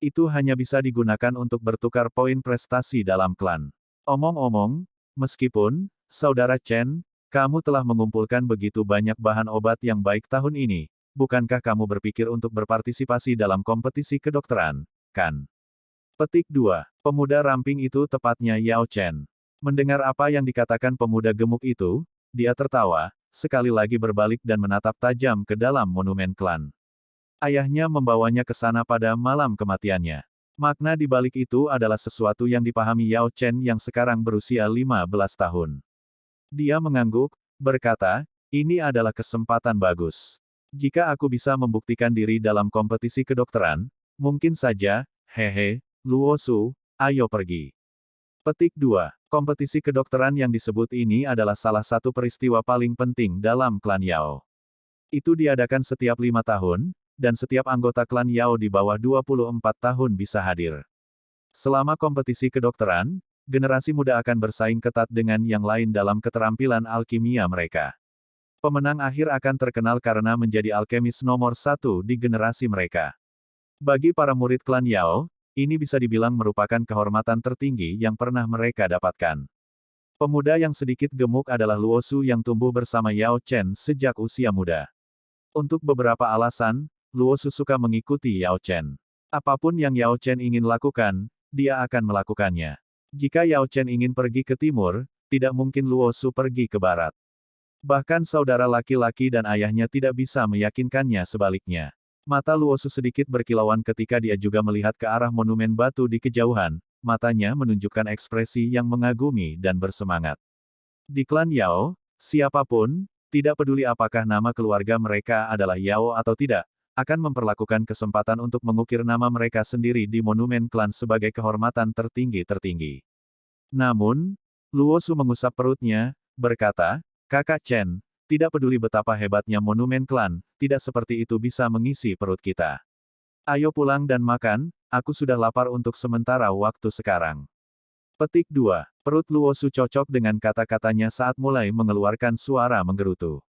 Itu hanya bisa digunakan untuk bertukar poin prestasi dalam klan. Omong-omong, meskipun, Saudara Chen, kamu telah mengumpulkan begitu banyak bahan obat yang baik tahun ini, bukankah kamu berpikir untuk berpartisipasi dalam kompetisi kedokteran, kan? Petik 2. Pemuda ramping itu tepatnya Yao Chen. Mendengar apa yang dikatakan pemuda gemuk itu, dia tertawa, sekali lagi berbalik dan menatap tajam ke dalam monumen klan. Ayahnya membawanya ke sana pada malam kematiannya. Makna di balik itu adalah sesuatu yang dipahami Yao Chen yang sekarang berusia 15 tahun. Dia mengangguk, berkata, ini adalah kesempatan bagus. Jika aku bisa membuktikan diri dalam kompetisi kedokteran, mungkin saja, hehe, Luo Su, ayo pergi. Petik 2. Kompetisi kedokteran yang disebut ini adalah salah satu peristiwa paling penting dalam klan Yao. Itu diadakan setiap 5 tahun, dan setiap anggota klan Yao di bawah 24 tahun bisa hadir. Selama kompetisi kedokteran, generasi muda akan bersaing ketat dengan yang lain dalam keterampilan alkimia mereka. Pemenang akhir akan terkenal karena menjadi alkemis nomor 1 di generasi mereka. Bagi para murid klan Yao, ini bisa dibilang merupakan kehormatan tertinggi yang pernah mereka dapatkan. Pemuda yang sedikit gemuk adalah Luo Su yang tumbuh bersama Yao Chen sejak usia muda. Untuk beberapa alasan, Luo Su suka mengikuti Yao Chen. Apapun yang Yao Chen ingin lakukan, dia akan melakukannya. Jika Yao Chen ingin pergi ke timur, tidak mungkin Luo Su pergi ke barat. Bahkan saudara laki-laki dan ayahnya tidak bisa meyakinkannya sebaliknya. Mata Luo Su sedikit berkilauan ketika dia juga melihat ke arah monumen batu di kejauhan, matanya menunjukkan ekspresi yang mengagumi dan bersemangat. Di klan Yao, siapapun, tidak peduli apakah nama keluarga mereka adalah Yao atau tidak, akan memperlakukan kesempatan untuk mengukir nama mereka sendiri di monumen klan sebagai kehormatan tertinggi. Namun, Luo Su mengusap perutnya, berkata, Kakak Chen, tidak peduli betapa hebatnya monumen klan, tidak seperti itu bisa mengisi perut kita. Ayo pulang dan makan, aku sudah lapar untuk sementara waktu sekarang. Petik 2. Perut Luo Su cocok dengan kata-katanya saat mulai mengeluarkan suara menggerutu.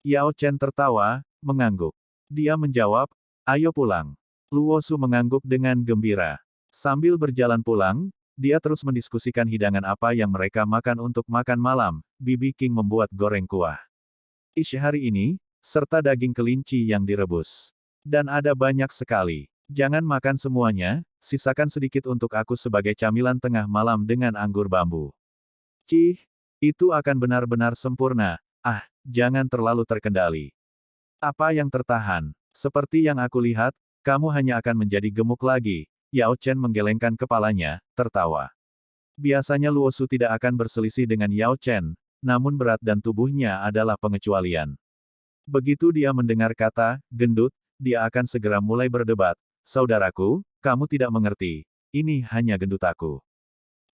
Yao Chen tertawa, mengangguk. Dia menjawab, ayo pulang. Luo Su mengangguk dengan gembira. Sambil berjalan pulang, dia terus mendiskusikan hidangan apa yang mereka makan untuk makan malam. Bibi King membuat goreng kuah ish hari ini, serta daging kelinci yang direbus. Dan ada banyak sekali. Jangan makan semuanya, sisakan sedikit untuk aku sebagai camilan tengah malam dengan anggur bambu. Cih, itu akan benar-benar sempurna. Ah, jangan terlalu terkendali. Apa yang tertahan? Seperti yang aku lihat, kamu hanya akan menjadi gemuk lagi. Yao Chen menggelengkan kepalanya, tertawa. Biasanya Luo Su tidak akan berselisih dengan Yao Chen, namun berat dan tubuhnya adalah pengecualian. Begitu dia mendengar kata, gendut, dia akan segera mulai berdebat. Saudaraku, kamu tidak mengerti. Ini hanya gendut aku.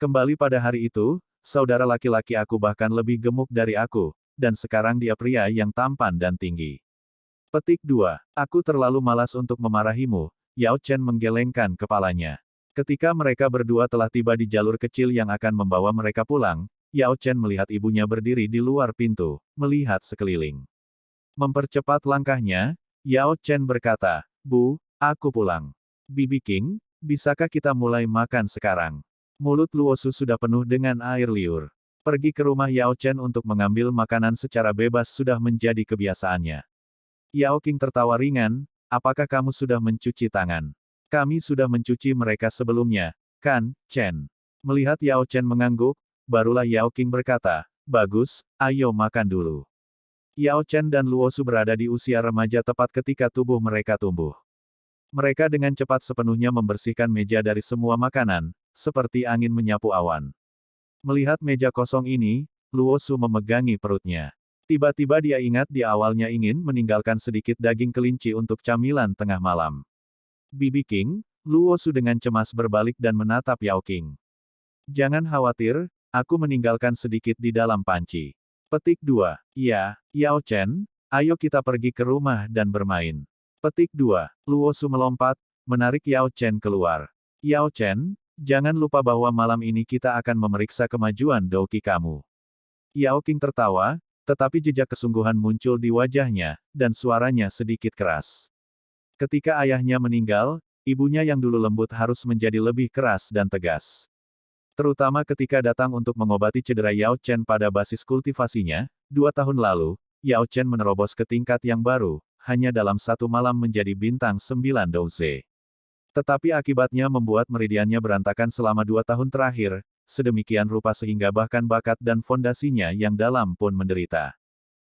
Kembali pada hari itu, saudara laki-laki aku bahkan lebih gemuk dari aku, dan sekarang dia pria yang tampan dan tinggi. Petik 2. Aku terlalu malas untuk memarahimu. Yao Chen menggelengkan kepalanya. Ketika mereka berdua telah tiba di jalur kecil yang akan membawa mereka pulang, Yao Chen melihat ibunya berdiri di luar pintu, melihat sekeliling. Mempercepat langkahnya, Yao Chen berkata, Bu, aku pulang. Bibi King, bisakah kita mulai makan sekarang? Mulut Luo Su sudah penuh dengan air liur. Pergi ke rumah Yao Chen untuk mengambil makanan secara bebas sudah menjadi kebiasaannya. Yao King tertawa ringan, apakah kamu sudah mencuci tangan? Kami sudah mencuci mereka sebelumnya, kan, Chen? Melihat Yao Chen mengangguk, barulah Yao King berkata, bagus, ayo makan dulu. Yao Chen dan Luo Su berada di usia remaja tepat ketika tubuh mereka tumbuh. Mereka dengan cepat sepenuhnya membersihkan meja dari semua makanan, seperti angin menyapu awan. Melihat meja kosong ini, Luo Su memegangi perutnya. Tiba-tiba dia ingat dia awalnya ingin meninggalkan sedikit daging kelinci untuk camilan tengah malam. Bibi King, Luo Su dengan cemas berbalik dan menatap Yao King. Jangan khawatir, aku meninggalkan sedikit di dalam panci. Petik 2. Ya, Yao Chen, ayo kita pergi ke rumah dan bermain. Petik 2. Luo Su melompat, menarik Yao Chen keluar. Yao Chen, jangan lupa bahwa malam ini kita akan memeriksa kemajuan Douki kamu. Yao King tertawa, tetapi jejak kesungguhan muncul di wajahnya, dan suaranya sedikit keras. Ketika ayahnya meninggal, ibunya yang dulu lembut harus menjadi lebih keras dan tegas. Terutama ketika datang untuk mengobati cedera Yao Chen pada basis kultivasinya, 2 tahun lalu, Yao Chen menerobos ke tingkat yang baru, hanya dalam satu malam menjadi bintang 9 Douze. Tetapi akibatnya membuat meridiannya berantakan selama 2 tahun terakhir, sedemikian rupa sehingga bahkan bakat dan fondasinya yang dalam pun menderita.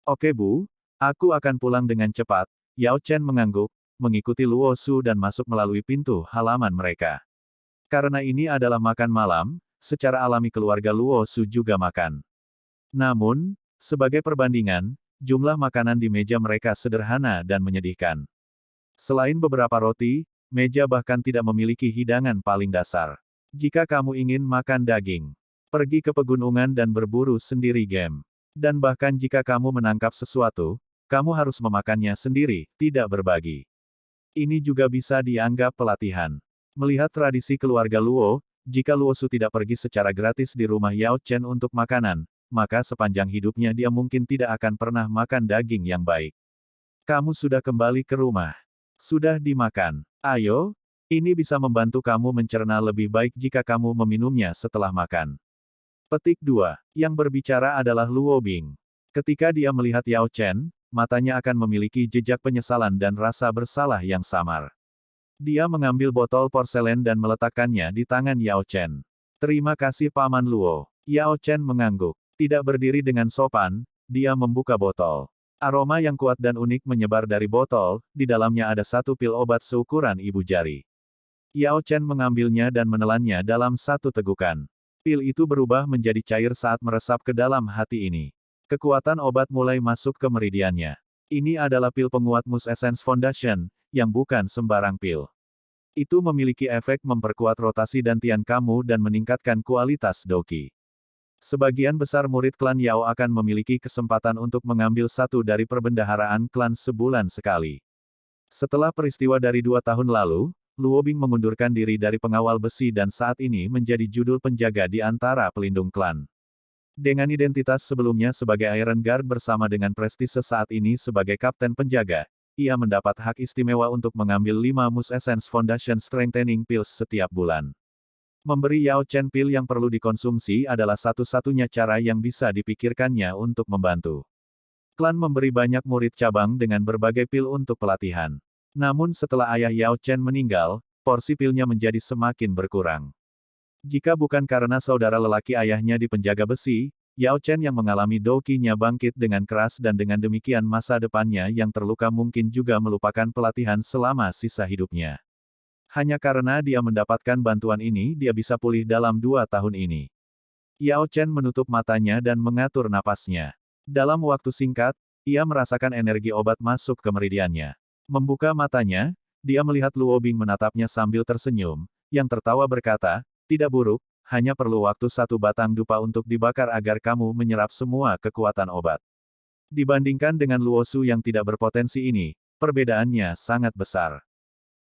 Oke Bu, aku akan pulang dengan cepat. Yao Chen mengangguk, mengikuti Luo Su dan masuk melalui pintu halaman mereka. Karena ini adalah makan malam, secara alami keluarga Luo Su juga makan. Namun, sebagai perbandingan, jumlah makanan di meja mereka sederhana dan menyedihkan. Selain beberapa roti, meja bahkan tidak memiliki hidangan paling dasar. Jika kamu ingin makan daging, pergi ke pegunungan dan berburu sendiri game. Dan bahkan jika kamu menangkap sesuatu, kamu harus memakannya sendiri, tidak berbagi. Ini juga bisa dianggap pelatihan. Melihat tradisi keluarga Luo, jika Luo Su tidak pergi secara gratis di rumah Yao Chen untuk makanan, maka sepanjang hidupnya dia mungkin tidak akan pernah makan daging yang baik. Kamu sudah kembali ke rumah. Sudah dimakan. Ayo, ini bisa membantu kamu mencerna lebih baik jika kamu meminumnya setelah makan. Petik 2. Yang berbicara adalah Luo Bing. Ketika dia melihat Yao Chen, matanya akan memiliki jejak penyesalan dan rasa bersalah yang samar. Dia mengambil botol porselen dan meletakkannya di tangan Yao Chen. Terima kasih Paman Luo. Yao Chen mengangguk. Tidak berdiri dengan sopan, dia membuka botol. Aroma yang kuat dan unik menyebar dari botol, di dalamnya ada satu pil obat seukuran ibu jari. Yao Chen mengambilnya dan menelannya dalam satu tegukan. Pil itu berubah menjadi cair saat meresap ke dalam hati ini. Kekuatan obat mulai masuk ke meridiannya. Ini adalah pil penguat Mus Essence Foundation, yang bukan sembarang pil. Itu memiliki efek memperkuat rotasi dantian kamu dan meningkatkan kualitas doki. Sebagian besar murid klan Yao akan memiliki kesempatan untuk mengambil satu dari perbendaharaan klan sebulan sekali. Setelah peristiwa dari 2 tahun lalu, Luo Bing mengundurkan diri dari pengawal besi dan saat ini menjadi judul penjaga di antara pelindung klan. Dengan identitas sebelumnya sebagai Iron Guard bersama dengan prestise saat ini sebagai kapten penjaga, ia mendapat hak istimewa untuk mengambil 5 Mus Essence Foundation Strengthening Pills setiap bulan. Memberi Yao Chen pil yang perlu dikonsumsi adalah satu-satunya cara yang bisa dipikirkannya untuk membantu. Klan memberi banyak murid cabang dengan berbagai pil untuk pelatihan. Namun setelah ayah Yao Chen meninggal, porsi pilnya menjadi semakin berkurang. Jika bukan karena saudara lelaki ayahnya di penjaga besi, Yao Chen yang mengalami dokinya bangkit dengan keras dan dengan demikian masa depannya yang terluka mungkin juga melupakan pelatihan selama sisa hidupnya. Hanya karena dia mendapatkan bantuan ini dia bisa pulih dalam 2 tahun ini. Yao Chen menutup matanya dan mengatur napasnya. Dalam waktu singkat, ia merasakan energi obat masuk ke meridiannya. Membuka matanya, dia melihat Luo Bing menatapnya sambil tersenyum, yang tertawa berkata, tidak buruk, hanya perlu waktu 1 batang dupa untuk dibakar agar kamu menyerap semua kekuatan obat. Dibandingkan dengan Luo Su yang tidak berpotensi ini, perbedaannya sangat besar.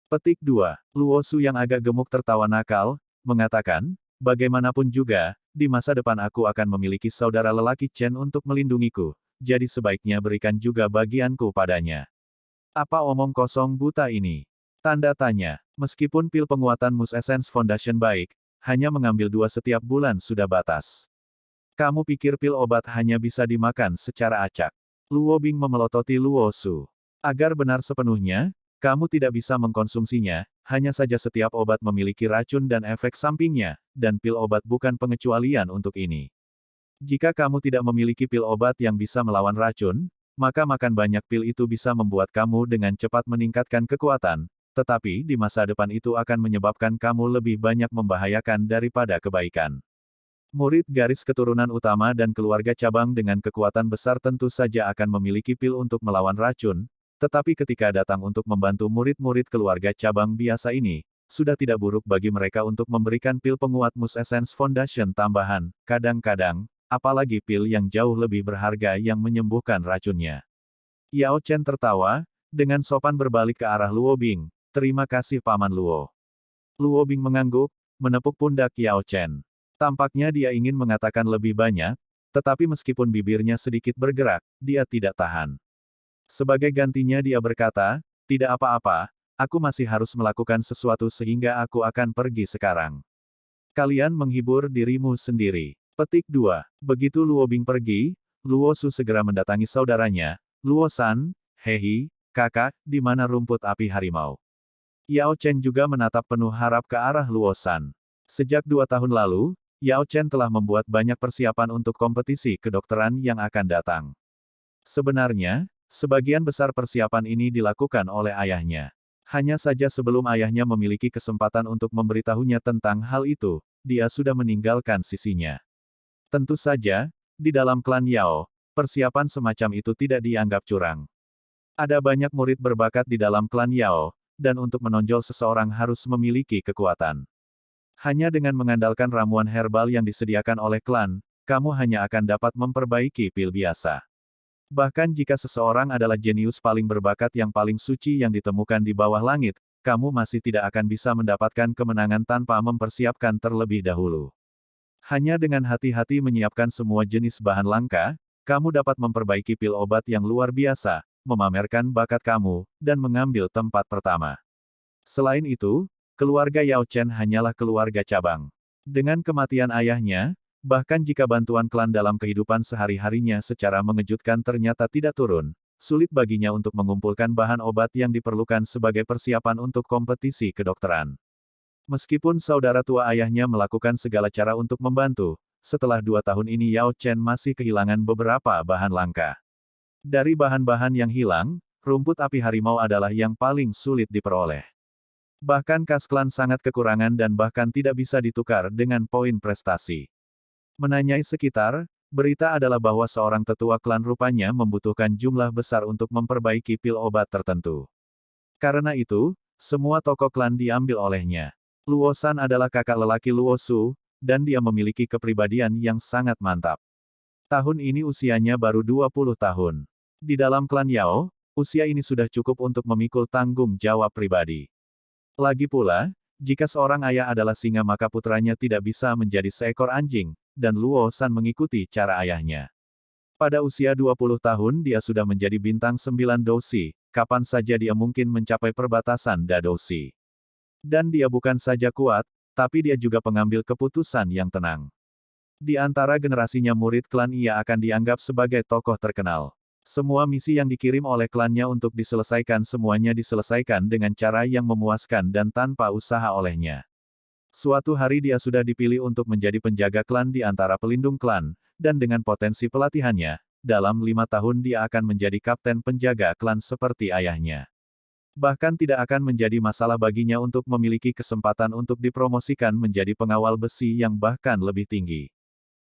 Petik 2. Luo Su yang agak gemuk tertawa nakal, mengatakan, bagaimanapun juga, di masa depan aku akan memiliki saudara lelaki Chen untuk melindungiku, jadi sebaiknya berikan juga bagianku padanya. Apa omong kosong buta ini? Tanda tanya. Meskipun pil penguatan Mus Essence Foundation baik, hanya mengambil 2 setiap bulan sudah batas. Kamu pikir pil obat hanya bisa dimakan secara acak? Luo Bing memelototi Luo Su. Agar benar sepenuhnya, kamu tidak bisa mengkonsumsinya, hanya saja setiap obat memiliki racun dan efek sampingnya, dan pil obat bukan pengecualian untuk ini. Jika kamu tidak memiliki pil obat yang bisa melawan racun, maka makan banyak pil itu bisa membuat kamu dengan cepat meningkatkan kekuatan, tetapi di masa depan itu akan menyebabkan kamu lebih banyak membahayakan daripada kebaikan. Murid garis keturunan utama dan keluarga cabang dengan kekuatan besar tentu saja akan memiliki pil untuk melawan racun, tetapi ketika datang untuk membantu murid-murid keluarga cabang biasa ini, sudah tidak buruk bagi mereka untuk memberikan pil penguat Mus Essence Foundation tambahan, kadang-kadang, apalagi pil yang jauh lebih berharga yang menyembuhkan racunnya. Yao Chen tertawa, dengan sopan berbalik ke arah Luo Bing, terima kasih Paman Luo. Luo Bing mengangguk, menepuk pundak Yao Chen. Tampaknya dia ingin mengatakan lebih banyak, tetapi meskipun bibirnya sedikit bergerak, dia tidak tahan. Sebagai gantinya dia berkata, tidak apa-apa, aku masih harus melakukan sesuatu sehingga aku akan pergi sekarang. Kalian menghibur dirimu sendiri. Petik 2. Begitu Luo Bing pergi, Luo Su segera mendatangi saudaranya, Luo San, Hehi, kakak, di mana rumput api harimau. Yao Chen juga menatap penuh harap ke arah Luo San. Sejak 2 tahun lalu, Yao Chen telah membuat banyak persiapan untuk kompetisi kedokteran yang akan datang. Sebenarnya, sebagian besar persiapan ini dilakukan oleh ayahnya. Hanya saja sebelum ayahnya memiliki kesempatan untuk memberitahunya tentang hal itu, dia sudah meninggalkan sisinya. Tentu saja, di dalam klan Yao, persiapan semacam itu tidak dianggap curang. Ada banyak murid berbakat di dalam klan Yao, dan untuk menonjol seseorang harus memiliki kekuatan. Hanya dengan mengandalkan ramuan herbal yang disediakan oleh klan, kamu hanya akan dapat memperbaiki pil biasa. Bahkan jika seseorang adalah jenius paling berbakat yang paling suci yang ditemukan di bawah langit, kamu masih tidak akan bisa mendapatkan kemenangan tanpa mempersiapkan terlebih dahulu. Hanya dengan hati-hati menyiapkan semua jenis bahan langka, kamu dapat memperbaiki pil obat yang luar biasa, memamerkan bakat kamu, dan mengambil tempat pertama. Selain itu, keluarga Yao Chen hanyalah keluarga cabang. Dengan kematian ayahnya, bahkan jika bantuan klan dalam kehidupan sehari-harinya secara mengejutkan ternyata tidak turun, sulit baginya untuk mengumpulkan bahan obat yang diperlukan sebagai persiapan untuk kompetisi kedokteran. Meskipun saudara tua ayahnya melakukan segala cara untuk membantu, setelah 2 tahun ini Yao Chen masih kehilangan beberapa bahan langka. Dari bahan-bahan yang hilang, rumput api harimau adalah yang paling sulit diperoleh. Bahkan kas klan sangat kekurangan dan bahkan tidak bisa ditukar dengan poin prestasi. Menanyai sekitar, berita adalah bahwa seorang tetua klan rupanya membutuhkan jumlah besar untuk memperbaiki pil obat tertentu. Karena itu, semua toko klan diambil olehnya. Luo San adalah kakak lelaki Luo Su, dan dia memiliki kepribadian yang sangat mantap. Tahun ini usianya baru 20 tahun. Di dalam klan Yao, usia ini sudah cukup untuk memikul tanggung jawab pribadi. Lagi pula, jika seorang ayah adalah singa maka putranya tidak bisa menjadi seekor anjing, dan Luo San mengikuti cara ayahnya. Pada usia 20 tahun dia sudah menjadi bintang 9 Dousi, kapan saja dia mungkin mencapai perbatasan Da Dousi. Dan dia bukan saja kuat, tapi dia juga pengambil keputusan yang tenang. Di antara generasinya murid klan ia akan dianggap sebagai tokoh terkenal. Semua misi yang dikirim oleh klannya untuk diselesaikan semuanya diselesaikan dengan cara yang memuaskan dan tanpa usaha olehnya. Suatu hari dia sudah dipilih untuk menjadi penjaga klan di antara pelindung klan, dan dengan potensi pelatihannya, dalam 5 tahun dia akan menjadi kapten penjaga klan seperti ayahnya. Bahkan tidak akan menjadi masalah baginya untuk memiliki kesempatan untuk dipromosikan menjadi pengawal besi yang bahkan lebih tinggi.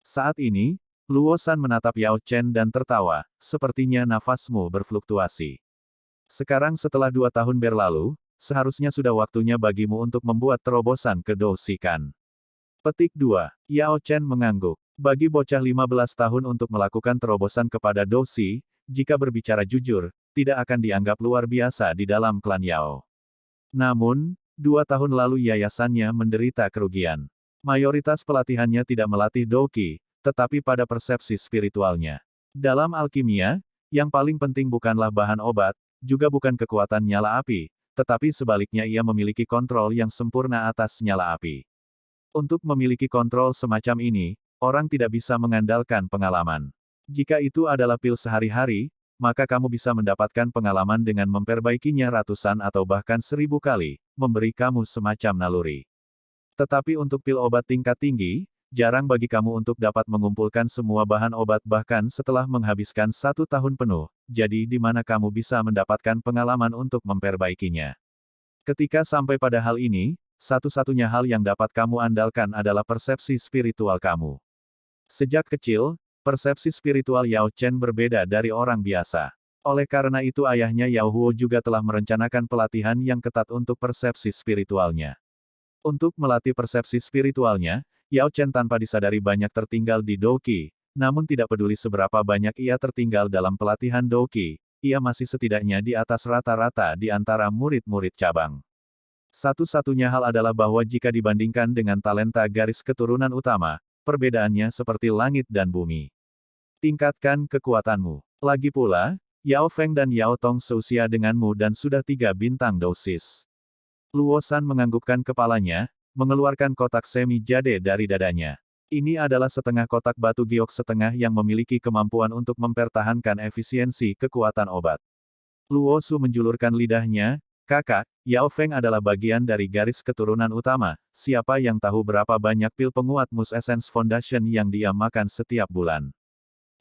Saat ini, Luo San menatap Yao Chen dan tertawa, sepertinya nafasmu berfluktuasi. Sekarang setelah 2 tahun berlalu, seharusnya sudah waktunya bagimu untuk membuat terobosan ke Dousi Kan. Petik 2. Yao Chen mengangguk. Bagi bocah 15 tahun untuk melakukan terobosan kepada Dousi, jika berbicara jujur, tidak akan dianggap luar biasa di dalam klan Yao. Namun, 2 tahun lalu yayasannya menderita kerugian. Mayoritas pelatihannya tidak melatih Douki, tetapi pada persepsi spiritualnya. Dalam alkimia, yang paling penting bukanlah bahan obat, juga bukan kekuatan nyala api, tetapi sebaliknya ia memiliki kontrol yang sempurna atas nyala api. Untuk memiliki kontrol semacam ini, orang tidak bisa mengandalkan pengalaman. Jika itu adalah pil sehari-hari, maka kamu bisa mendapatkan pengalaman dengan memperbaikinya ratusan atau bahkan 1000 kali, memberi kamu semacam naluri. Tetapi untuk pil obat tingkat tinggi, jarang bagi kamu untuk dapat mengumpulkan semua bahan obat bahkan setelah menghabiskan 1 tahun penuh, jadi di mana kamu bisa mendapatkan pengalaman untuk memperbaikinya. Ketika sampai pada hal ini, satu-satunya hal yang dapat kamu andalkan adalah persepsi spiritual kamu. Sejak kecil, persepsi spiritual Yao Chen berbeda dari orang biasa. Oleh karena itu ayahnya Yao Huo juga telah merencanakan pelatihan yang ketat untuk persepsi spiritualnya. Untuk melatih persepsi spiritualnya, Yao Chen tanpa disadari banyak tertinggal di Douki, namun tidak peduli seberapa banyak ia tertinggal dalam pelatihan Douki, ia masih setidaknya di atas rata-rata di antara murid-murid cabang. Satu-satunya hal adalah bahwa jika dibandingkan dengan talenta garis keturunan utama, perbedaannya seperti langit dan bumi. Tingkatkan kekuatanmu. Lagi pula, Yao Feng dan Yao Tong seusia denganmu dan sudah 3 bintang dosis. Luo San menganggukkan kepalanya, mengeluarkan kotak semi jade dari dadanya. Ini adalah setengah kotak batu giok setengah yang memiliki kemampuan untuk mempertahankan efisiensi kekuatan obat. Luo Su menjulurkan lidahnya, kakak, Yao Feng adalah bagian dari garis keturunan utama, siapa yang tahu berapa banyak pil penguat Mus Essence Foundation yang dia makan setiap bulan.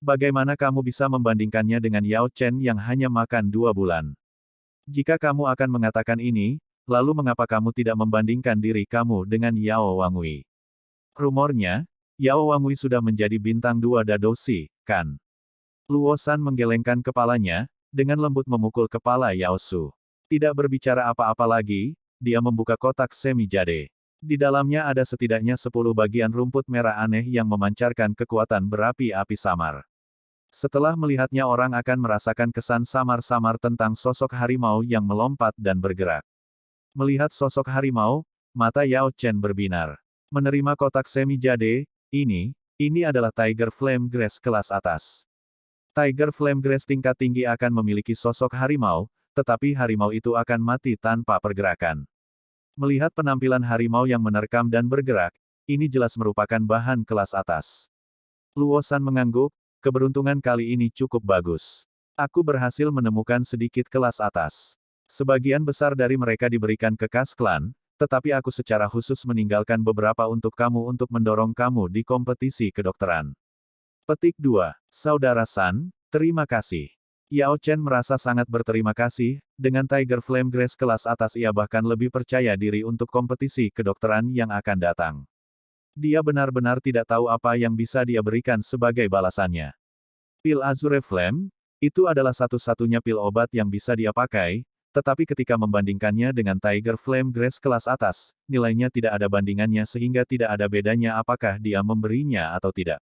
Bagaimana kamu bisa membandingkannya dengan Yao Chen yang hanya makan 2 bulan? Jika kamu akan mengatakan ini, lalu mengapa kamu tidak membandingkan diri kamu dengan Yao Wangui? Rumornya, Yao Wangui sudah menjadi bintang 2 Dadoshi, kan? Luo San menggelengkan kepalanya, dengan lembut memukul kepala Yao Su. Tidak berbicara apa-apa lagi, dia membuka kotak semi jade. Di dalamnya ada setidaknya 10 bagian rumput merah aneh yang memancarkan kekuatan berapi-api samar. Setelah melihatnya orang akan merasakan kesan samar-samar tentang sosok harimau yang melompat dan bergerak. Melihat sosok harimau, mata Yao Chen berbinar. Menerima kotak semi jade, ini adalah Tiger Flame Grass kelas atas. Tiger Flame Grass tingkat tinggi akan memiliki sosok harimau, tetapi harimau itu akan mati tanpa pergerakan. Melihat penampilan harimau yang menerkam dan bergerak, ini jelas merupakan bahan kelas atas. Luo San mengangguk. Keberuntungan kali ini cukup bagus. Aku berhasil menemukan sedikit kelas atas. Sebagian besar dari mereka diberikan ke kas klan, tetapi aku secara khusus meninggalkan beberapa untuk kamu untuk mendorong kamu di kompetisi kedokteran. Petik 2. Saudara San, terima kasih. Yao Chen merasa sangat berterima kasih, dengan Tiger Flame Grass kelas atas ia bahkan lebih percaya diri untuk kompetisi kedokteran yang akan datang. Dia benar-benar tidak tahu apa yang bisa dia berikan sebagai balasannya. Pil Azure Flame, itu adalah satu-satunya pil obat yang bisa dia pakai, tetapi ketika membandingkannya dengan Tiger Flame Grass kelas atas, nilainya tidak ada bandingannya sehingga tidak ada bedanya apakah dia memberinya atau tidak.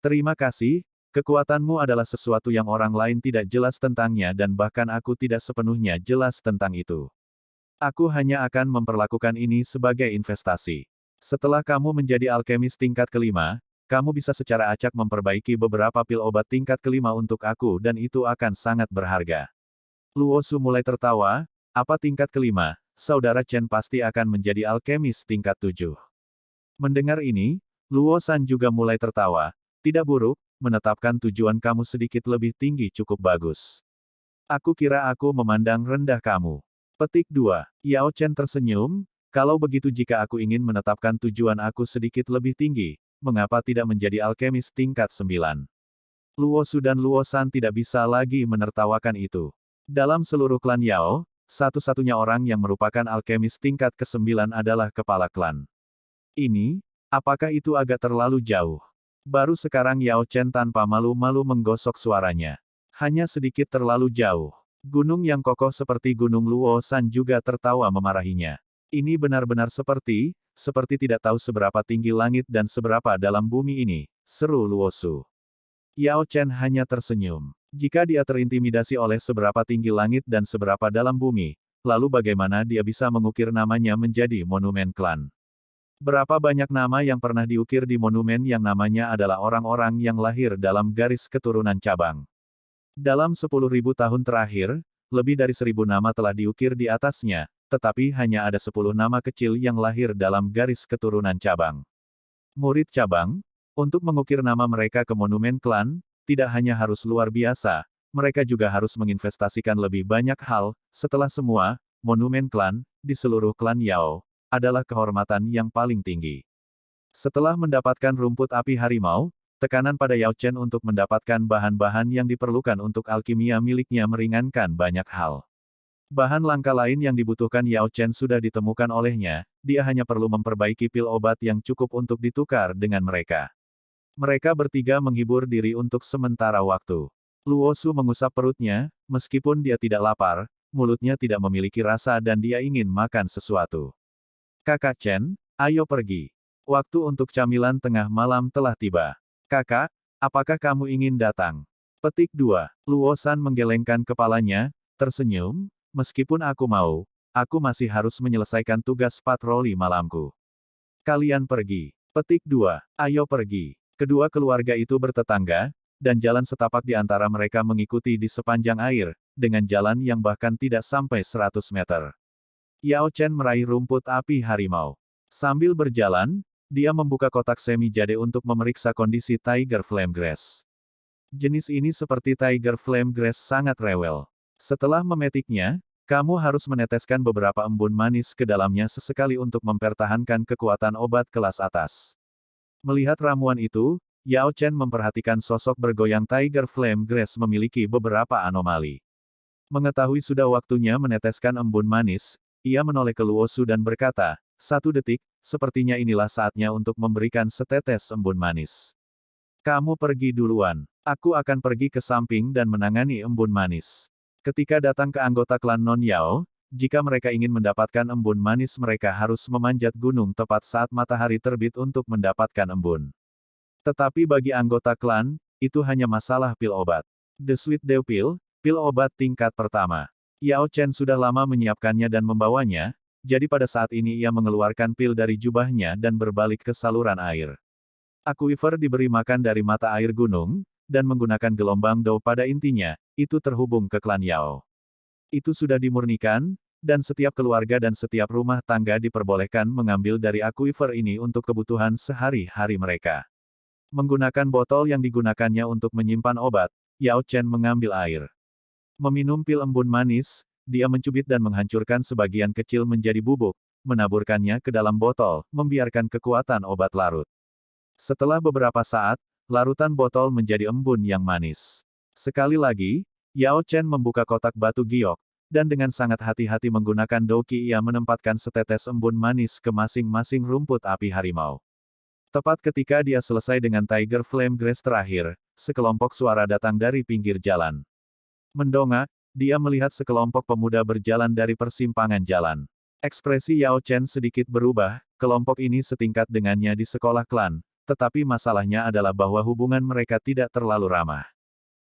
Terima kasih, kekuatanmu adalah sesuatu yang orang lain tidak jelas tentangnya dan bahkan aku tidak sepenuhnya jelas tentang itu. Aku hanya akan memperlakukan ini sebagai investasi. Setelah kamu menjadi alkemis tingkat kelima, kamu bisa secara acak memperbaiki beberapa pil obat tingkat kelima untuk aku dan itu akan sangat berharga. Luo Su mulai tertawa, apa tingkat kelima, saudara Chen pasti akan menjadi alkemis tingkat 7. Mendengar ini, Luo San juga mulai tertawa, tidak buruk, menetapkan tujuan kamu sedikit lebih tinggi cukup bagus. Aku kira aku memandang rendah kamu. Petik 2. Yao Chen tersenyum, kalau begitu jika aku ingin menetapkan tujuan aku sedikit lebih tinggi, mengapa tidak menjadi alkemis tingkat 9? Luo Su dan Luo San tidak bisa lagi menertawakan itu. Dalam seluruh klan Yao, satu-satunya orang yang merupakan alkemis tingkat ke-9 adalah kepala klan. Ini, apakah itu agak terlalu jauh? Baru sekarang Yao Chen tanpa malu-malu menggosok suaranya. Hanya sedikit terlalu jauh. Gunung yang kokoh seperti Gunung Luo San juga tertawa memarahinya. Ini benar-benar seperti tidak tahu seberapa tinggi langit dan seberapa dalam bumi ini, seru Luo Su. Yao Chen hanya tersenyum. Jika dia terintimidasi oleh seberapa tinggi langit dan seberapa dalam bumi, lalu bagaimana dia bisa mengukir namanya menjadi monumen klan? Berapa banyak nama yang pernah diukir di monumen yang namanya adalah orang-orang yang lahir dalam garis keturunan cabang? Dalam 10.000 tahun terakhir, lebih dari 1.000 nama telah diukir di atasnya, tetapi hanya ada 10 nama kecil yang lahir dalam garis keturunan cabang. Murid cabang, untuk mengukir nama mereka ke monumen klan, tidak hanya harus luar biasa, mereka juga harus menginvestasikan lebih banyak hal, setelah semua, monumen klan, di seluruh klan Yao, adalah kehormatan yang paling tinggi. Setelah mendapatkan rumput api harimau, tekanan pada Yao Chen untuk mendapatkan bahan-bahan yang diperlukan untuk alkimia miliknya meringankan banyak hal. Bahan langka lain yang dibutuhkan Yao Chen sudah ditemukan olehnya, dia hanya perlu memperbaiki pil obat yang cukup untuk ditukar dengan mereka. Mereka bertiga menghibur diri untuk sementara waktu. Luo Su mengusap perutnya, meskipun dia tidak lapar, mulutnya tidak memiliki rasa dan dia ingin makan sesuatu. Kakak Chen, ayo pergi. Waktu untuk camilan tengah malam telah tiba. Kakak, apakah kamu ingin datang? Petik 2. Luo San menggelengkan kepalanya, tersenyum, meskipun aku mau, aku masih harus menyelesaikan tugas patroli malamku. Kalian pergi. Petik 2. Ayo pergi. Kedua keluarga itu bertetangga, dan jalan setapak di antara mereka mengikuti di sepanjang air, dengan jalan yang bahkan tidak sampai 100 meter. Yao Chen meraih rumput api harimau. Sambil berjalan, dia membuka kotak semi-jade untuk memeriksa kondisi Tiger Flame Grass. Jenis ini seperti Tiger Flame Grass sangat rewel. Setelah memetiknya, kamu harus meneteskan beberapa embun manis ke dalamnya sesekali untuk mempertahankan kekuatan obat kelas atas. Melihat ramuan itu, Yao Chen memperhatikan sosok bergoyang Tiger Flame Grass memiliki beberapa anomali. Mengetahui sudah waktunya meneteskan embun manis, ia menoleh ke Luo Su dan berkata, 1 detik, sepertinya inilah saatnya untuk memberikan setetes embun manis. Kamu pergi duluan. Aku akan pergi ke samping dan menangani embun manis. Ketika datang ke anggota klan Non Yao, jika mereka ingin mendapatkan embun manis mereka harus memanjat gunung tepat saat matahari terbit untuk mendapatkan embun. Tetapi bagi anggota klan, itu hanya masalah pil obat. The Sweet Dew Pill, pil obat tingkat pertama. Yao Chen sudah lama menyiapkannya dan membawanya, jadi pada saat ini ia mengeluarkan pil dari jubahnya dan berbalik ke saluran air. Aquifer diberi makan dari mata air gunung, dan menggunakan gelombang Dou pada intinya, itu terhubung ke klan Yao. Itu sudah dimurnikan, dan setiap keluarga dan setiap rumah tangga diperbolehkan mengambil dari aquifer ini untuk kebutuhan sehari-hari mereka. Menggunakan botol yang digunakannya untuk menyimpan obat, Yao Chen mengambil air. Meminum pil embun manis, dia mencubit dan menghancurkan sebagian kecil menjadi bubuk, menaburkannya ke dalam botol, membiarkan kekuatan obat larut. Setelah beberapa saat, larutan botol menjadi embun yang manis. Sekali lagi, Yao Chen membuka kotak batu giok, dan dengan sangat hati-hati menggunakan douki ia menempatkan setetes embun manis ke masing-masing rumput api harimau. Tepat ketika dia selesai dengan Tiger Flame Grass terakhir, sekelompok suara datang dari pinggir jalan. Mendongak, dia melihat sekelompok pemuda berjalan dari persimpangan jalan. Ekspresi Yao Chen sedikit berubah, kelompok ini setingkat dengannya di sekolah klan, tetapi masalahnya adalah bahwa hubungan mereka tidak terlalu ramah.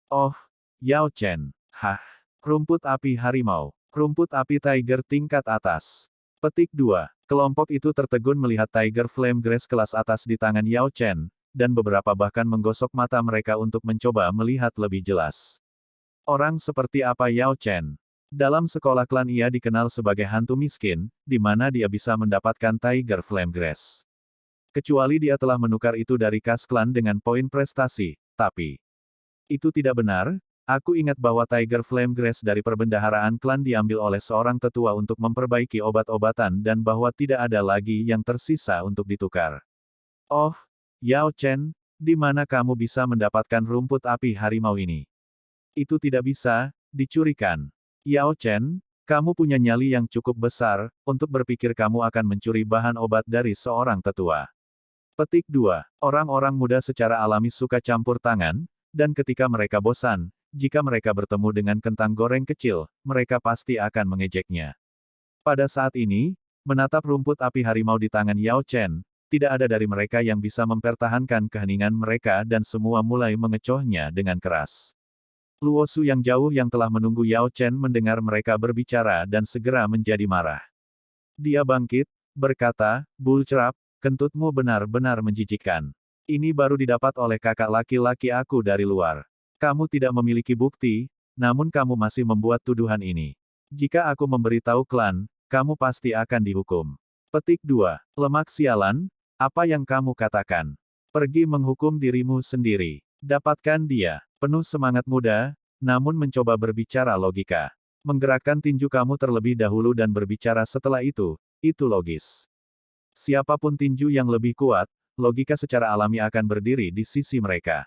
Oh, Yao Chen. Hah. Rumput api harimau. Rumput api tiger tingkat atas. Petik 2. Kelompok itu tertegun melihat Tiger Flame Grass kelas atas di tangan Yao Chen, dan beberapa bahkan menggosok mata mereka untuk mencoba melihat lebih jelas. Orang seperti apa Yao Chen? Dalam sekolah klan ia dikenal sebagai hantu miskin, di mana dia bisa mendapatkan Tiger Flame Grass. Kecuali dia telah menukar itu dari kas klan dengan poin prestasi, tapi itu tidak benar. Aku ingat bahwa Tiger Flame Grass dari perbendaharaan klan diambil oleh seorang tetua untuk memperbaiki obat-obatan dan bahwa tidak ada lagi yang tersisa untuk ditukar. Oh, Yao Chen, di mana kamu bisa mendapatkan rumput api harimau ini? Itu tidak bisa dicurikan. Yao Chen, kamu punya nyali yang cukup besar untuk berpikir kamu akan mencuri bahan obat dari seorang tetua. Petik 2. Orang-orang muda secara alami suka campur tangan, dan ketika mereka bosan, jika mereka bertemu dengan kentang goreng kecil, mereka pasti akan mengejeknya. Pada saat ini, menatap rumput api harimau di tangan Yao Chen, tidak ada dari mereka yang bisa mempertahankan keheningan mereka dan semua mulai mengecohnya dengan keras. Luo Su yang jauh yang telah menunggu Yao Chen mendengar mereka berbicara dan segera menjadi marah. Dia bangkit, berkata, "Bulcerap, kentutmu benar-benar menjijikkan. Ini baru didapat oleh kakak laki-laki aku dari luar. Kamu tidak memiliki bukti, namun kamu masih membuat tuduhan ini. Jika aku memberitahu klan, kamu pasti akan dihukum." Petik 2. Lemak sialan, apa yang kamu katakan? Pergi menghukum dirimu sendiri. Dapatkan dia. Penuh semangat muda, namun mencoba berbicara logika. Menggerakkan tinju kamu terlebih dahulu dan berbicara setelah itu logis. Siapapun tinju yang lebih kuat, logika secara alami akan berdiri di sisi mereka.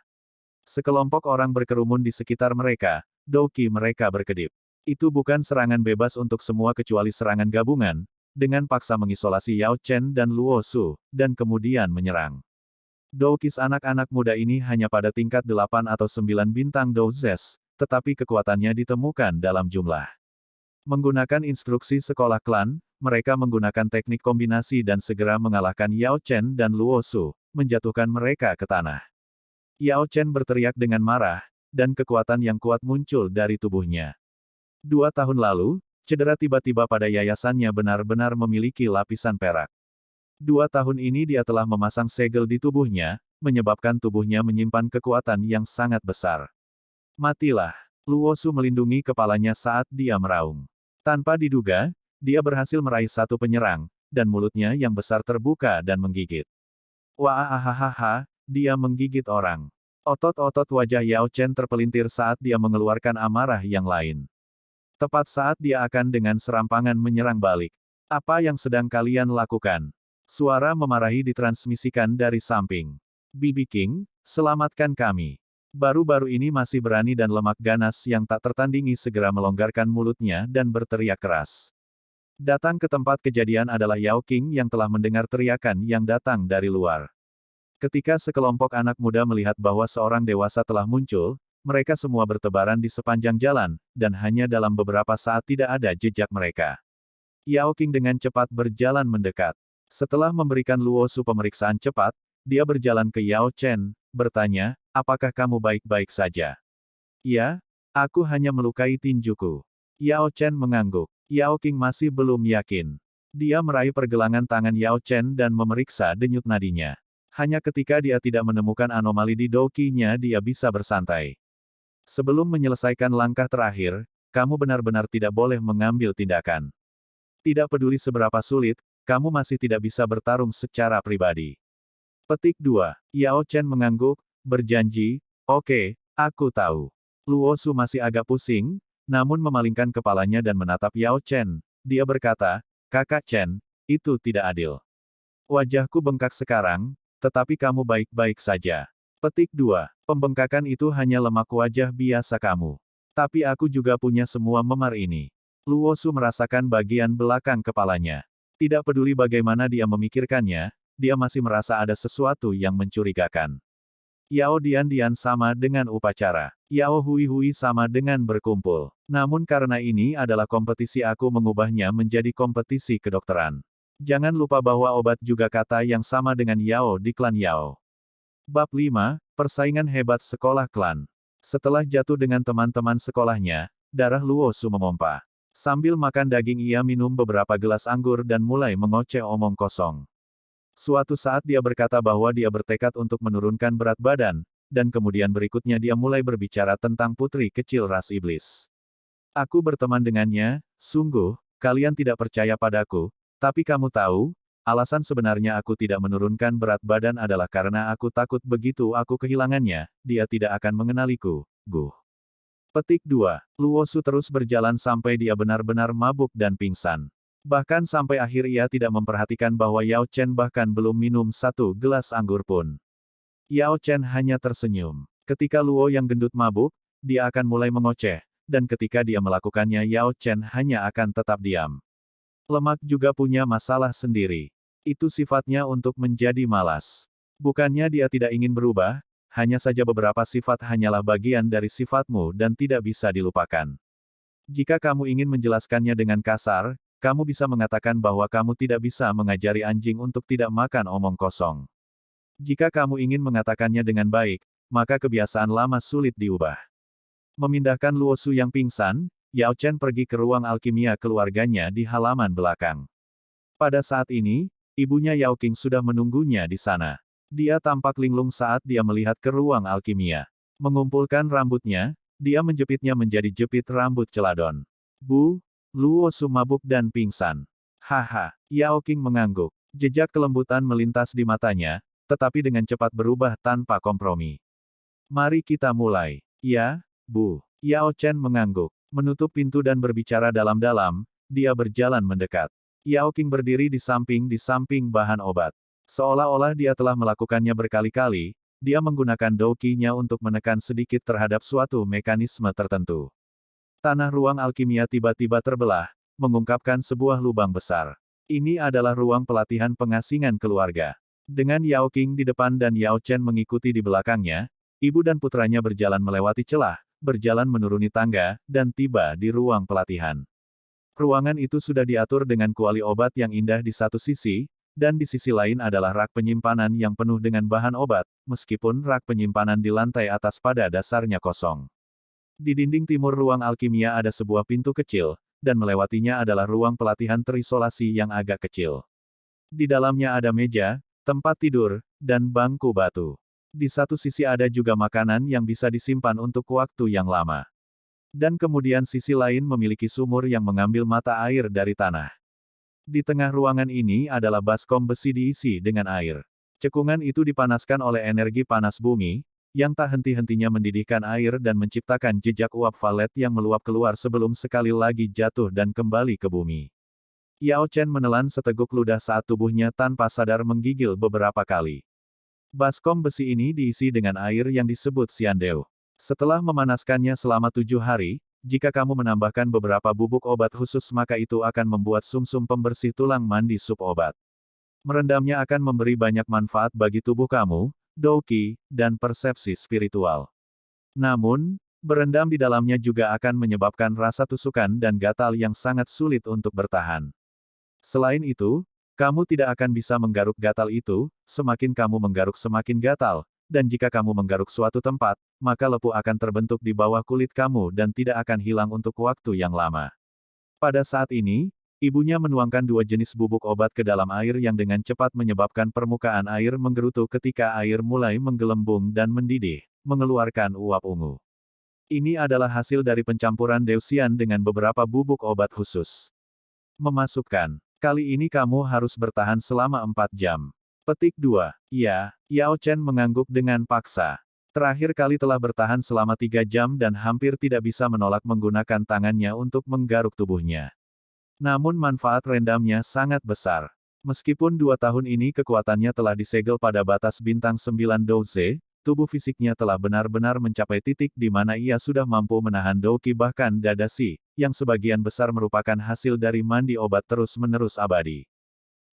Sekelompok orang berkerumun di sekitar mereka, douki mereka berkedip. Itu bukan serangan bebas untuk semua kecuali serangan gabungan, dengan paksa mengisolasi Yao Chen dan Luo Su, dan kemudian menyerang. Doukis anak-anak muda ini hanya pada tingkat 8 atau 9 bintang Douzes, tetapi kekuatannya ditemukan dalam jumlah. Menggunakan instruksi sekolah klan, mereka menggunakan teknik kombinasi dan segera mengalahkan Yao Chen dan Luo Su, menjatuhkan mereka ke tanah. Yao Chen berteriak dengan marah, dan kekuatan yang kuat muncul dari tubuhnya. 2 tahun lalu, cedera tiba-tiba pada yayasannya benar-benar memiliki lapisan perak. 2 tahun ini dia telah memasang segel di tubuhnya, menyebabkan tubuhnya menyimpan kekuatan yang sangat besar. Matilah. Luo Su melindungi kepalanya saat dia meraung. Tanpa diduga, dia berhasil meraih satu penyerang, dan mulutnya yang besar terbuka dan menggigit. Wah, dia menggigit orang. Otot-otot wajah Yao Chen terpelintir saat dia mengeluarkan amarah yang lain. Tepat saat dia akan dengan serampangan menyerang balik. Apa yang sedang kalian lakukan? Suara memarahi ditransmisikan dari samping. Bibi King, selamatkan kami. Baru-baru ini masih berani dan lemak ganas yang tak tertandingi segera melonggarkan mulutnya dan berteriak keras. Datang ke tempat kejadian adalah Yao King yang telah mendengar teriakan yang datang dari luar. Ketika sekelompok anak muda melihat bahwa seorang dewasa telah muncul, mereka semua bertebaran di sepanjang jalan, dan hanya dalam beberapa saat tidak ada jejak mereka. Yao King dengan cepat berjalan mendekat. Setelah memberikan Luo Su pemeriksaan cepat, dia berjalan ke Yao Chen, bertanya, apakah kamu baik-baik saja? Ya, aku hanya melukai tinjuku. Yao Chen mengangguk. Yao King masih belum yakin. Dia meraih pergelangan tangan Yao Chen dan memeriksa denyut nadinya. Hanya ketika dia tidak menemukan anomali di dokinya dia bisa bersantai. Sebelum menyelesaikan langkah terakhir, kamu benar-benar tidak boleh mengambil tindakan. Tidak peduli seberapa sulit, kamu masih tidak bisa bertarung secara pribadi. Petik 2. Yao Chen mengangguk, berjanji, oke, aku tahu. Luo Su masih agak pusing, namun memalingkan kepalanya dan menatap Yao Chen. Dia berkata, Kakak Chen, itu tidak adil. Wajahku bengkak sekarang, tetapi kamu baik-baik saja. Petik 2. Pembengkakan itu hanya lemak wajah biasa kamu. Tapi aku juga punya semua memar ini. Luo Su merasakan bagian belakang kepalanya. Tidak peduli bagaimana dia memikirkannya, dia masih merasa ada sesuatu yang mencurigakan. Yao Dian sama dengan upacara. Yao Hui sama dengan berkumpul. Namun karena ini adalah kompetisi aku mengubahnya menjadi kompetisi kedokteran. Jangan lupa bahwa obat juga kata yang sama dengan Yao di klan Yao. Bab 5, Persaingan Hebat Sekolah Klan. Setelah jatuh dengan teman-teman sekolahnya, darah Luo Su memompa. Sambil makan daging ia minum beberapa gelas anggur dan mulai mengoceh omong kosong. Suatu saat dia berkata bahwa dia bertekad untuk menurunkan berat badan, dan kemudian berikutnya dia mulai berbicara tentang putri kecil ras iblis. Aku berteman dengannya, sungguh, kalian tidak percaya padaku, tapi kamu tahu, alasan sebenarnya aku tidak menurunkan berat badan adalah karena aku takut begitu aku kehilangannya, dia tidak akan mengenaliku, Guh. Petik 2. Luo Su terus berjalan sampai dia benar-benar mabuk dan pingsan. Bahkan sampai akhir ia tidak memperhatikan bahwa Yao Chen bahkan belum minum satu gelas anggur pun. Yao Chen hanya tersenyum. Ketika Luo yang gendut mabuk, dia akan mulai mengoceh, dan ketika dia melakukannya Yao Chen hanya akan tetap diam. Lemak juga punya masalah sendiri. Itu sifatnya untuk menjadi malas. Bukannya dia tidak ingin berubah, hanya saja beberapa sifat hanyalah bagian dari sifatmu dan tidak bisa dilupakan. Jika kamu ingin menjelaskannya dengan kasar, kamu bisa mengatakan bahwa kamu tidak bisa mengajari anjing untuk tidak makan omong kosong. Jika kamu ingin mengatakannya dengan baik, maka kebiasaan lama sulit diubah. Memindahkan Luo Su yang pingsan, Yao Chen pergi ke ruang alkimia keluarganya di halaman belakang. Pada saat ini, ibunya Yao King sudah menunggunya di sana. Dia tampak linglung saat dia melihat ke ruang alkimia. Mengumpulkan rambutnya, dia menjepitnya menjadi jepit rambut celadon. Bu, Luo Su mabuk dan pingsan. Haha, Yao King mengangguk. Jejak kelembutan melintas di matanya, tetapi dengan cepat berubah tanpa kompromi. Mari kita mulai. Ya, Bu. Yao Chen mengangguk. Menutup pintu dan berbicara dalam-dalam, dia berjalan mendekat. Yao King berdiri di samping bahan obat. Seolah-olah dia telah melakukannya berkali-kali, dia menggunakan doki-nya untuk menekan sedikit terhadap suatu mekanisme tertentu. Tanah ruang alkimia tiba-tiba terbelah, mengungkapkan sebuah lubang besar. Ini adalah ruang pelatihan pengasingan keluarga. Dengan Yao King di depan dan Yao Chen mengikuti di belakangnya, ibu dan putranya berjalan melewati celah, berjalan menuruni tangga, dan tiba di ruang pelatihan. Ruangan itu sudah diatur dengan kuali obat yang indah di satu sisi, dan di sisi lain adalah rak penyimpanan yang penuh dengan bahan obat, meskipun rak penyimpanan di lantai atas pada dasarnya kosong. Di dinding timur ruang alkimia ada sebuah pintu kecil, dan melewatinya adalah ruang pelatihan terisolasi yang agak kecil. Di dalamnya ada meja, tempat tidur, dan bangku batu. Di satu sisi ada juga makanan yang bisa disimpan untuk waktu yang lama. Dan kemudian sisi lain memiliki sumur yang mengambil mata air dari tanah. Di tengah ruangan ini adalah baskom besi diisi dengan air. Cekungan itu dipanaskan oleh energi panas bumi, yang tak henti-hentinya mendidihkan air dan menciptakan jejak uap valet yang meluap keluar sebelum sekali lagi jatuh dan kembali ke bumi. Yao Chen menelan seteguk ludah saat tubuhnya tanpa sadar menggigil beberapa kali. Baskom besi ini diisi dengan air yang disebut Xiandeu. Setelah memanaskannya selama 7 hari, jika kamu menambahkan beberapa bubuk obat khusus maka itu akan membuat sumsum pembersih tulang mandi sup obat. Merendamnya akan memberi banyak manfaat bagi tubuh kamu, Douqi, dan persepsi spiritual. Namun, berendam di dalamnya juga akan menyebabkan rasa tusukan dan gatal yang sangat sulit untuk bertahan. Selain itu, kamu tidak akan bisa menggaruk gatal itu, semakin kamu menggaruk semakin gatal, dan jika kamu menggaruk suatu tempat, maka lepu akan terbentuk di bawah kulit kamu dan tidak akan hilang untuk waktu yang lama. Pada saat ini, ibunya menuangkan 2 jenis bubuk obat ke dalam air yang dengan cepat menyebabkan permukaan air menggerutu ketika air mulai menggelembung dan mendidih, mengeluarkan uap ungu. Ini adalah hasil dari pencampuran Deusian dengan beberapa bubuk obat khusus. Memasukkan. Kali ini kamu harus bertahan selama 4 jam. Petik 2. Ya, Yao Chen mengangguk dengan paksa. Terakhir kali telah bertahan selama 3 jam dan hampir tidak bisa menolak menggunakan tangannya untuk menggaruk tubuhnya. Namun manfaat rendamnya sangat besar. Meskipun 2 tahun ini kekuatannya telah disegel pada batas bintang 9 Douze, tubuh fisiknya telah benar-benar mencapai titik di mana ia sudah mampu menahan Douqi bahkan Dadashi, yang sebagian besar merupakan hasil dari mandi obat terus-menerus abadi.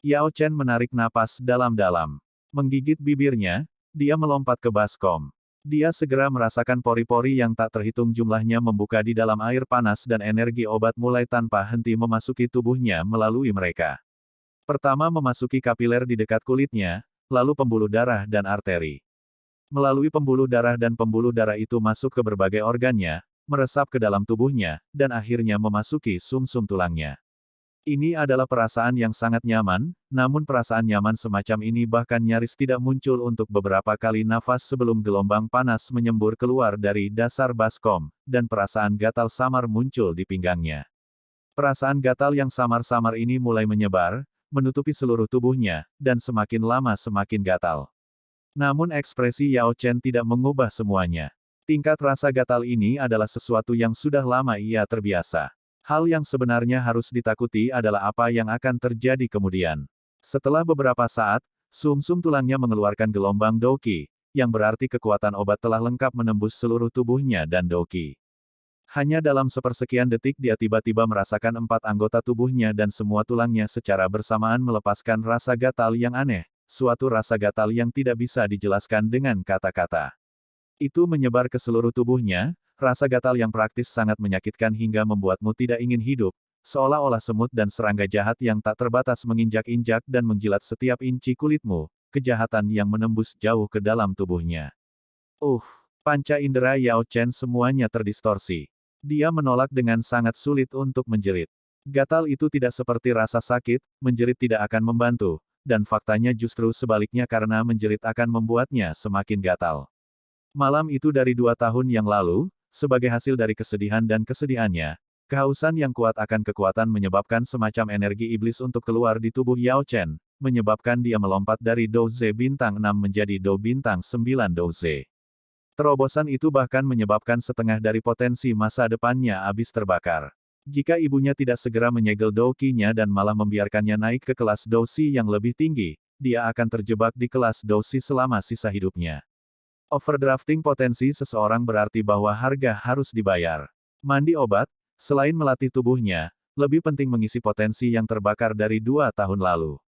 Yao Chen menarik napas dalam-dalam. Menggigit bibirnya, dia melompat ke baskom. Dia segera merasakan pori-pori yang tak terhitung jumlahnya membuka di dalam air panas dan energi obat mulai tanpa henti memasuki tubuhnya melalui mereka. Pertama memasuki kapiler di dekat kulitnya, lalu pembuluh darah dan arteri. Melalui pembuluh darah dan pembuluh darah itu masuk ke berbagai organnya, meresap ke dalam tubuhnya, dan akhirnya memasuki sumsum tulangnya. Ini adalah perasaan yang sangat nyaman, namun perasaan nyaman semacam ini bahkan nyaris tidak muncul untuk beberapa kali nafas sebelum gelombang panas menyembur keluar dari dasar baskom, dan perasaan gatal samar muncul di pinggangnya. Perasaan gatal yang samar-samar ini mulai menyebar, menutupi seluruh tubuhnya, dan semakin lama semakin gatal. Namun ekspresi Yao Chen tidak mengubah semuanya. Tingkat rasa gatal ini adalah sesuatu yang sudah lama ia terbiasa. Hal yang sebenarnya harus ditakuti adalah apa yang akan terjadi kemudian. Setelah beberapa saat, sumsum tulangnya mengeluarkan gelombang Douqi, yang berarti kekuatan obat telah lengkap menembus seluruh tubuhnya dan Douqi. Hanya dalam sepersekian detik dia tiba-tiba merasakan 4 anggota tubuhnya dan semua tulangnya secara bersamaan melepaskan rasa gatal yang aneh, suatu rasa gatal yang tidak bisa dijelaskan dengan kata-kata. Itu menyebar ke seluruh tubuhnya, rasa gatal yang praktis sangat menyakitkan hingga membuatmu tidak ingin hidup, seolah-olah semut dan serangga jahat yang tak terbatas menginjak-injak dan menjilat setiap inci kulitmu, kejahatan yang menembus jauh ke dalam tubuhnya. Panca indera Yao Chen semuanya terdistorsi. Dia menolak dengan sangat sulit untuk menjerit. Gatal itu tidak seperti rasa sakit, menjerit tidak akan membantu, dan faktanya justru sebaliknya karena menjerit akan membuatnya semakin gatal. Malam itu dari 2 tahun yang lalu, sebagai hasil dari kesedihan dan kesedihannya, kehausan yang kuat akan kekuatan menyebabkan semacam energi iblis untuk keluar di tubuh Yao Chen, menyebabkan dia melompat dari Douze bintang 6 menjadi Dou bintang 9 Douze. Terobosan itu bahkan menyebabkan setengah dari potensi masa depannya habis terbakar. Jika ibunya tidak segera menyegel Douqi-nya dan malah membiarkannya naik ke kelas Doushi yang lebih tinggi, dia akan terjebak di kelas Doushi selama sisa hidupnya. Overdrafting potensi seseorang berarti bahwa harga harus dibayar. Mandi obat, selain melatih tubuhnya, lebih penting mengisi potensi yang terbakar dari 2 tahun lalu.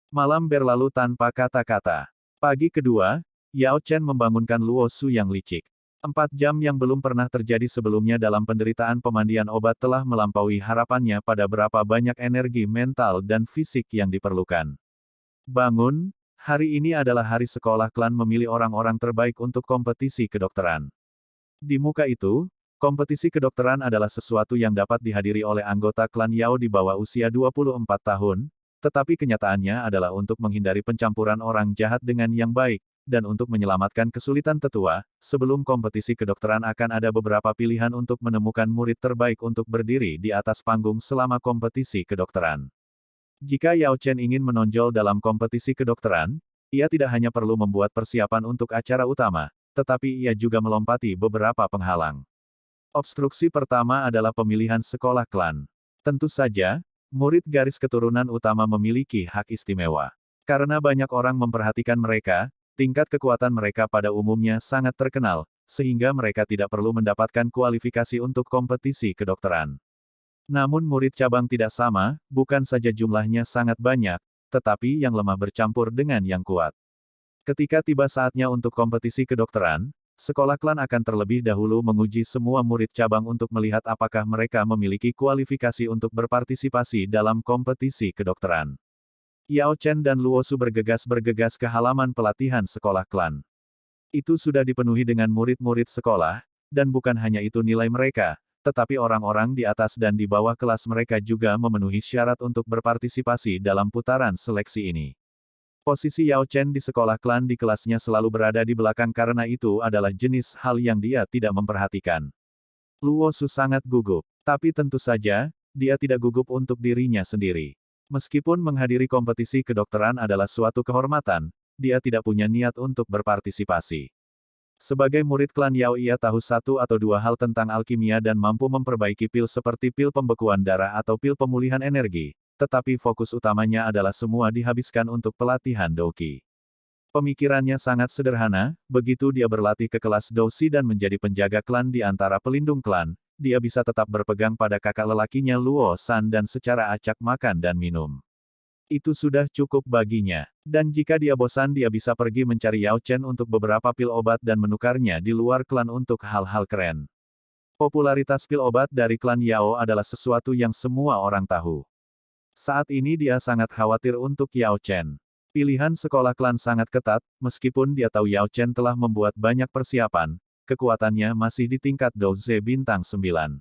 Malam berlalu tanpa kata-kata. Pagi kedua, Yao Chen membangunkan Luo Su yang licik. 4 jam yang belum pernah terjadi sebelumnya dalam penderitaan pemandian obat telah melampaui harapannya pada berapa banyak energi mental dan fisik yang diperlukan. Bangun. Hari ini adalah hari sekolah klan memilih orang-orang terbaik untuk kompetisi kedokteran. Di muka itu, kompetisi kedokteran adalah sesuatu yang dapat dihadiri oleh anggota klan Yao di bawah usia 24 tahun, Tetapi kenyataannya adalah untuk menghindari pencampuran orang jahat dengan yang baik, dan untuk menyelamatkan kesulitan tetua, sebelum kompetisi kedokteran akan ada beberapa pilihan untuk menemukan murid terbaik untuk berdiri di atas panggung selama kompetisi kedokteran. Jika Yao Chen ingin menonjol dalam kompetisi kedokteran, ia tidak hanya perlu membuat persiapan untuk acara utama, tetapi ia juga melompati beberapa penghalang. Obstruksi pertama adalah pemilihan sekolah klan. Tentu saja, murid garis keturunan utama memiliki hak istimewa. Karena banyak orang memperhatikan mereka, tingkat kekuatan mereka pada umumnya sangat terkenal, sehingga mereka tidak perlu mendapatkan kualifikasi untuk kompetisi kedokteran. Namun murid cabang tidak sama, bukan saja jumlahnya sangat banyak, tetapi yang lemah bercampur dengan yang kuat. Ketika tiba saatnya untuk kompetisi kedokteran, sekolah klan akan terlebih dahulu menguji semua murid cabang untuk melihat apakah mereka memiliki kualifikasi untuk berpartisipasi dalam kompetisi kedokteran. Yao Chen dan Luo Su bergegas-bergegas ke halaman pelatihan sekolah klan. Itu sudah dipenuhi dengan murid-murid sekolah, dan bukan hanya itu nilai mereka, tetapi orang-orang di atas dan di bawah kelas mereka juga memenuhi syarat untuk berpartisipasi dalam putaran seleksi ini. Posisi Yao Chen di sekolah klan di kelasnya selalu berada di belakang karena itu adalah jenis hal yang dia tidak memperhatikan. Luo Su sangat gugup, tapi tentu saja, dia tidak gugup untuk dirinya sendiri. Meskipun menghadiri kompetisi kedokteran adalah suatu kehormatan, dia tidak punya niat untuk berpartisipasi. Sebagai murid klan Yao ia tahu satu atau dua hal tentang alkimia dan mampu memperbaiki pil seperti pil pembekuan darah atau pil pemulihan energi. Tetapi fokus utamanya adalah semua dihabiskan untuk pelatihan Douqi. Pemikirannya sangat sederhana, begitu dia berlatih ke kelas Douqi dan menjadi penjaga klan di antara pelindung klan, dia bisa tetap berpegang pada kakak lelakinya Luo San dan secara acak makan dan minum. Itu sudah cukup baginya. Dan jika dia bosan dia bisa pergi mencari Yao Chen untuk beberapa pil obat dan menukarnya di luar klan untuk hal-hal keren. Popularitas pil obat dari klan Yao adalah sesuatu yang semua orang tahu. Saat ini dia sangat khawatir untuk Yao Chen. Pilihan sekolah klan sangat ketat, meskipun dia tahu Yao Chen telah membuat banyak persiapan, kekuatannya masih di tingkat Douze bintang 9.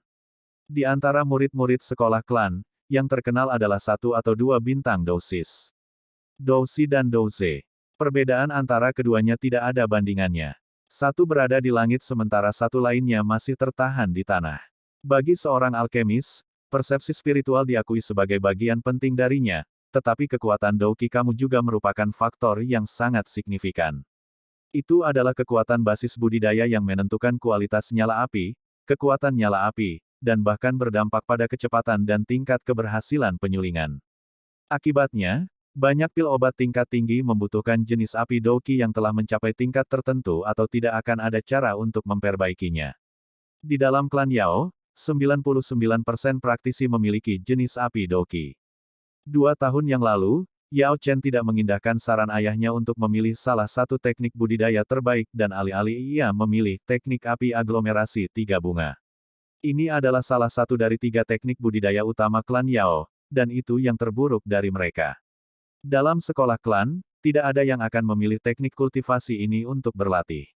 Di antara murid-murid sekolah klan, yang terkenal adalah satu atau dua bintang Douzis. Douzi dan Douze. Perbedaan antara keduanya tidak ada bandingannya. Satu berada di langit sementara satu lainnya masih tertahan di tanah. Bagi seorang alkemis, persepsi spiritual diakui sebagai bagian penting darinya, tetapi kekuatan Douqi kamu juga merupakan faktor yang sangat signifikan. Itu adalah kekuatan basis budidaya yang menentukan kualitas nyala api, kekuatan nyala api, dan bahkan berdampak pada kecepatan dan tingkat keberhasilan penyulingan. Akibatnya, banyak pil obat tingkat tinggi membutuhkan jenis api Douqi yang telah mencapai tingkat tertentu atau tidak akan ada cara untuk memperbaikinya. Di dalam klan Yao, 99% praktisi memiliki jenis api Douqi. 2 tahun yang lalu, Yao Chen tidak mengindahkan saran ayahnya untuk memilih salah satu teknik budidaya terbaik dan alih-alih ia memilih teknik api aglomerasi 3 bunga. Ini adalah salah satu dari 3 teknik budidaya utama klan Yao, dan itu yang terburuk dari mereka. Dalam sekolah klan, tidak ada yang akan memilih teknik kultivasi ini untuk berlatih.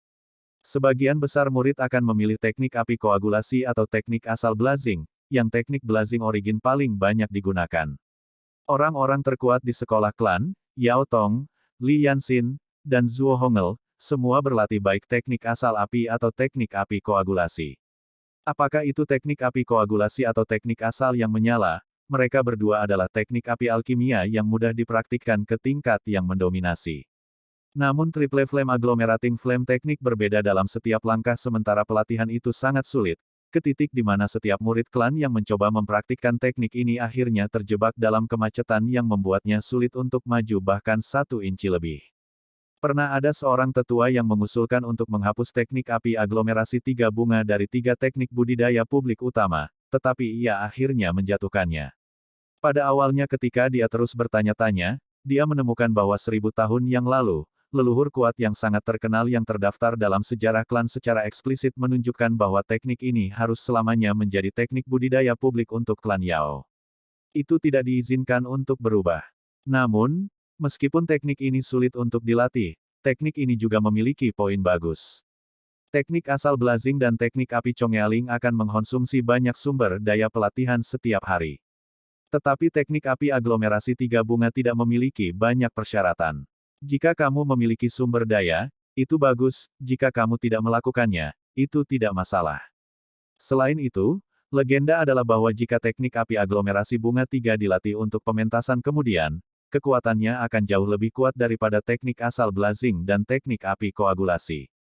Sebagian besar murid akan memilih teknik api koagulasi atau teknik asal blazing, yang teknik blazing origin paling banyak digunakan. Orang-orang terkuat di sekolah klan, Yao Tong, Li Yanxin, dan Zhuo Hongel, semua berlatih baik teknik asal api atau teknik api koagulasi. Apakah itu teknik api koagulasi atau teknik asal yang menyala, mereka berdua adalah teknik api alkimia yang mudah dipraktikkan ke tingkat yang mendominasi. Namun triple flame agglomerating flame teknik berbeda dalam setiap langkah sementara pelatihan itu sangat sulit, ke titik di mana setiap murid klan yang mencoba mempraktikkan teknik ini akhirnya terjebak dalam kemacetan yang membuatnya sulit untuk maju bahkan 1 inci lebih. Pernah ada seorang tetua yang mengusulkan untuk menghapus teknik api aglomerasi 3 bunga dari 3 teknik budidaya publik utama, tetapi ia akhirnya menjatuhkannya. Pada awalnya ketika dia terus bertanya-tanya, dia menemukan bahwa 1000 tahun yang lalu, leluhur kuat yang sangat terkenal yang terdaftar dalam sejarah klan secara eksplisit menunjukkan bahwa teknik ini harus selamanya menjadi teknik budidaya publik untuk klan Yao. Itu tidak diizinkan untuk berubah. Namun, meskipun teknik ini sulit untuk dilatih, teknik ini juga memiliki poin bagus. Teknik asal blazing dan teknik api Chongealing akan mengkonsumsi banyak sumber daya pelatihan setiap hari. Tetapi teknik api aglomerasi tiga bunga tidak memiliki banyak persyaratan. Jika kamu memiliki sumber daya, itu bagus, jika kamu tidak melakukannya, itu tidak masalah. Selain itu, legenda adalah bahwa jika teknik api aglomerasi bunga tiga dilatih untuk pementasan kemudian, kekuatannya akan jauh lebih kuat daripada teknik asal blazing dan teknik api koagulasi.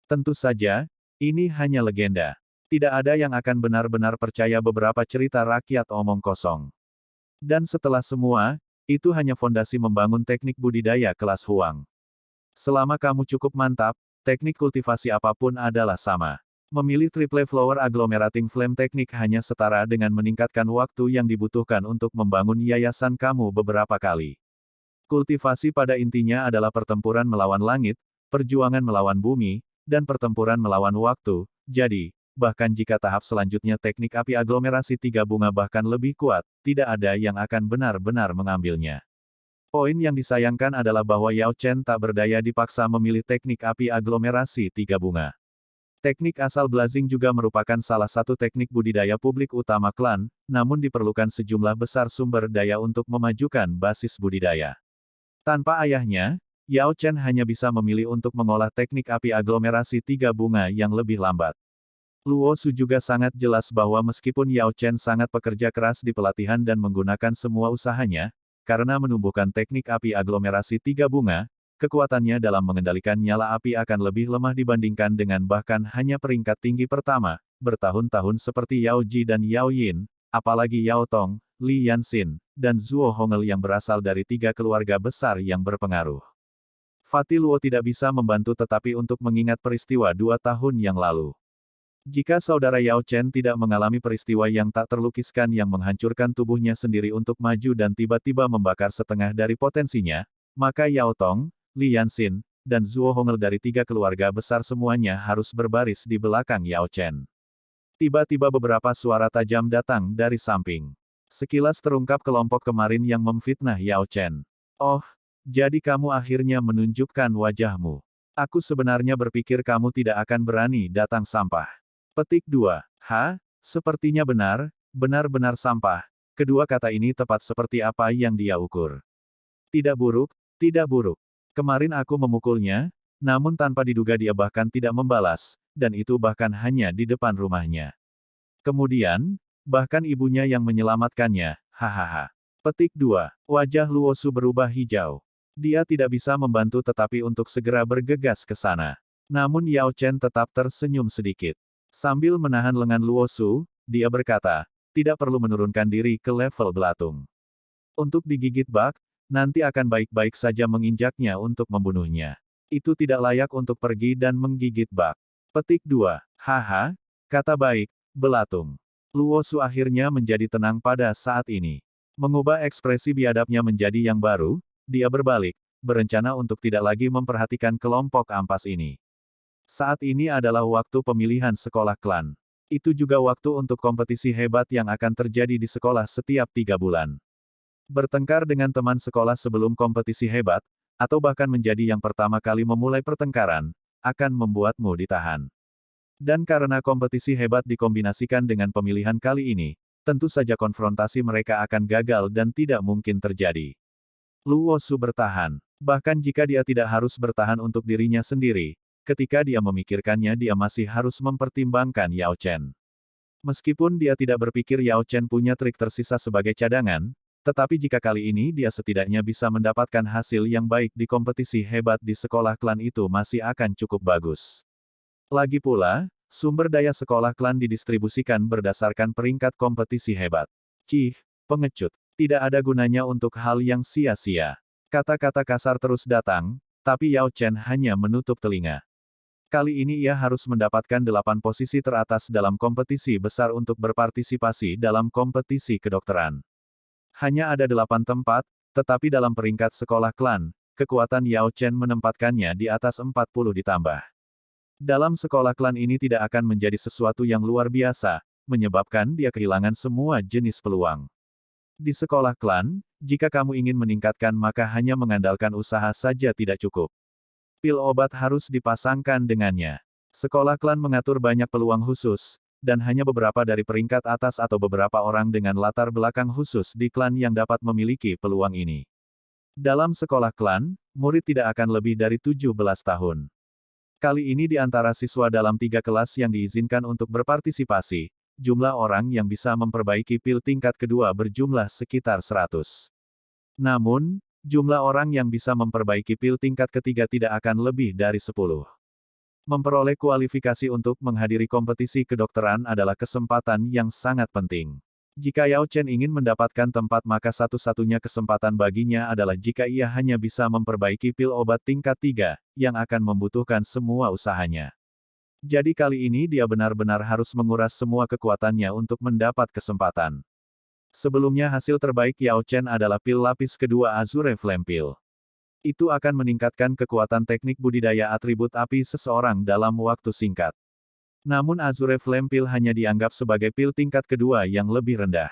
Tentu saja, ini hanya legenda. Tidak ada yang akan benar-benar percaya beberapa cerita rakyat omong kosong. Dan setelah semua, itu hanya fondasi membangun teknik budidaya kelas Huang. Selama kamu cukup mantap, teknik kultivasi apapun adalah sama. Memilih triple flower agglomerating flame teknik hanya setara dengan meningkatkan waktu yang dibutuhkan untuk membangun yayasan kamu beberapa kali. Kultivasi pada intinya adalah pertempuran melawan langit, perjuangan melawan bumi, dan pertempuran melawan waktu, jadi, bahkan jika tahap selanjutnya teknik api aglomerasi tiga bunga bahkan lebih kuat, tidak ada yang akan benar-benar mengambilnya. Poin yang disayangkan adalah bahwa Yao Chen tak berdaya dipaksa memilih teknik api aglomerasi tiga bunga. Teknik asal blazing juga merupakan salah satu teknik budidaya publik utama klan, namun diperlukan sejumlah besar sumber daya untuk memajukan basis budidaya. Tanpa ayahnya, Yao Chen hanya bisa memilih untuk mengolah teknik api aglomerasi tiga bunga yang lebih lambat. Luo Su juga sangat jelas bahwa meskipun Yao Chen sangat pekerja keras di pelatihan dan menggunakan semua usahanya, karena menumbuhkan teknik api aglomerasi tiga bunga, kekuatannya dalam mengendalikan nyala api akan lebih lemah dibandingkan dengan bahkan hanya peringkat tinggi pertama, bertahun-tahun seperti Yao Ji dan Yao Yin, apalagi Yao Tong, Li Yanxin, dan Zuo Hongel yang berasal dari tiga keluarga besar yang berpengaruh. Fatih Luo tidak bisa membantu tetapi untuk mengingat peristiwa 2 tahun yang lalu. Jika saudara Yao Chen tidak mengalami peristiwa yang tak terlukiskan yang menghancurkan tubuhnya sendiri untuk maju dan tiba-tiba membakar setengah dari potensinya, maka Yao Tong, Li Yanxin, dan Zuo Hongel dari tiga keluarga besar semuanya harus berbaris di belakang Yao Chen. Tiba-tiba beberapa suara tajam datang dari samping. Sekilas terungkap kelompok kemarin yang memfitnah Yao Chen. Oh, jadi kamu akhirnya menunjukkan wajahmu. Aku sebenarnya berpikir kamu tidak akan berani datang sampah. Petik 2. Sepertinya benar, benar-benar sampah. Kedua kata ini tepat seperti apa yang dia ukur. Tidak buruk, tidak buruk. Kemarin aku memukulnya, namun tanpa diduga dia bahkan tidak membalas, dan itu bahkan hanya di depan rumahnya. Kemudian, bahkan ibunya yang menyelamatkannya, hahaha. Petik 2. Wajah Luo Su berubah hijau. Dia tidak bisa membantu tetapi untuk segera bergegas ke sana. Namun Yao Chen tetap tersenyum sedikit. Sambil menahan lengan Luo Su, dia berkata, tidak perlu menurunkan diri ke level belatung. Untuk digigit bak, nanti akan baik-baik saja menginjaknya untuk membunuhnya. Itu tidak layak untuk pergi dan menggigit bak. Petik 2. Kata baik, belatung. Luo Su akhirnya menjadi tenang pada saat ini. Mengubah ekspresi biadabnya menjadi yang baru, dia berbalik, berencana untuk tidak lagi memperhatikan kelompok ampas ini. Saat ini adalah waktu pemilihan sekolah klan. Itu juga waktu untuk kompetisi hebat yang akan terjadi di sekolah setiap 3 bulan. Bertengkar dengan teman sekolah sebelum kompetisi hebat, atau bahkan menjadi yang pertama kali memulai pertengkaran, akan membuatmu ditahan. Dan karena kompetisi hebat dikombinasikan dengan pemilihan kali ini, tentu saja konfrontasi mereka akan gagal dan tidak mungkin terjadi. Luo Su bertahan. Bahkan jika dia tidak harus bertahan untuk dirinya sendiri, ketika dia memikirkannya dia masih harus mempertimbangkan Yao Chen. Meskipun dia tidak berpikir Yao Chen punya trik tersisa sebagai cadangan, tetapi jika kali ini dia setidaknya bisa mendapatkan hasil yang baik di kompetisi hebat di sekolah klan itu masih akan cukup bagus. Lagi pula, sumber daya sekolah klan didistribusikan berdasarkan peringkat kompetisi hebat. Pengecut. Tidak ada gunanya untuk hal yang sia-sia. Kata-kata kasar terus datang, tapi Yao Chen hanya menutup telinga. Kali ini ia harus mendapatkan 8 posisi teratas dalam kompetisi besar untuk berpartisipasi dalam kompetisi kedokteran. Hanya ada 8 tempat, tetapi dalam peringkat sekolah klan, kekuatan Yao Chen menempatkannya di atas 40 ditambah. Dalam sekolah klan ini tidak akan menjadi sesuatu yang luar biasa, menyebabkan dia kehilangan semua jenis peluang. Di sekolah klan, jika kamu ingin meningkatkan maka hanya mengandalkan usaha saja tidak cukup. Pil obat harus dipasangkan dengannya. Sekolah klan mengatur banyak peluang khusus, dan hanya beberapa dari peringkat atas atau beberapa orang dengan latar belakang khusus di klan yang dapat memiliki peluang ini. Dalam sekolah klan, murid tidak akan lebih dari 17 tahun. Kali ini di antara siswa dalam 3 kelas yang diizinkan untuk berpartisipasi, jumlah orang yang bisa memperbaiki pil tingkat kedua berjumlah sekitar 100. Namun, jumlah orang yang bisa memperbaiki pil tingkat ketiga tidak akan lebih dari 10. Memperoleh kualifikasi untuk menghadiri kompetisi kedokteran adalah kesempatan yang sangat penting. Jika Yao Chen ingin mendapatkan tempat maka satu-satunya kesempatan baginya adalah jika ia hanya bisa memperbaiki pil obat tingkat 3, yang akan membutuhkan semua usahanya. Jadi kali ini dia benar-benar harus menguras semua kekuatannya untuk mendapat kesempatan. Sebelumnya hasil terbaik Yao Chen adalah pil lapis kedua Azure Flame Pill. Itu akan meningkatkan kekuatan teknik budidaya atribut api seseorang dalam waktu singkat. Namun Azure Flame Pill hanya dianggap sebagai pil tingkat kedua yang lebih rendah.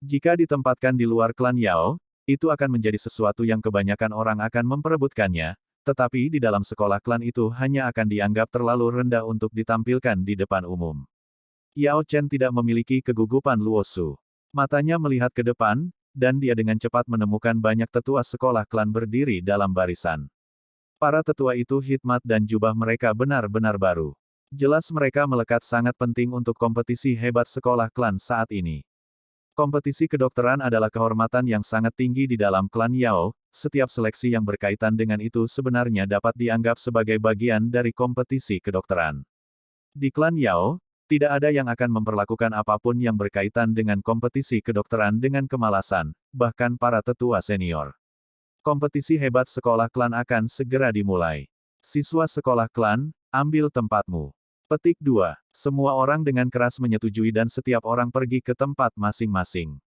Jika ditempatkan di luar klan Yao, itu akan menjadi sesuatu yang kebanyakan orang akan memperebutkannya, tetapi di dalam sekolah klan itu hanya akan dianggap terlalu rendah untuk ditampilkan di depan umum. Yao Chen tidak memiliki kegugupan luosu. Matanya melihat ke depan, dan dia dengan cepat menemukan banyak tetua sekolah klan berdiri dalam barisan. Para tetua itu hikmat dan jubah mereka benar-benar baru. Jelas mereka melekat sangat penting untuk kompetisi hebat sekolah klan saat ini. Kompetisi kedokteran adalah kehormatan yang sangat tinggi di dalam klan Yao, setiap seleksi yang berkaitan dengan itu sebenarnya dapat dianggap sebagai bagian dari kompetisi kedokteran. Di klan Yao, tidak ada yang akan memperlakukan apapun yang berkaitan dengan kompetisi kedokteran dengan kemalasan, bahkan para tetua senior. Kompetisi hebat sekolah klan akan segera dimulai. Siswa sekolah klan, ambil tempatmu. Petik 2. Semua orang dengan keras menyetujui dan setiap orang pergi ke tempat masing-masing.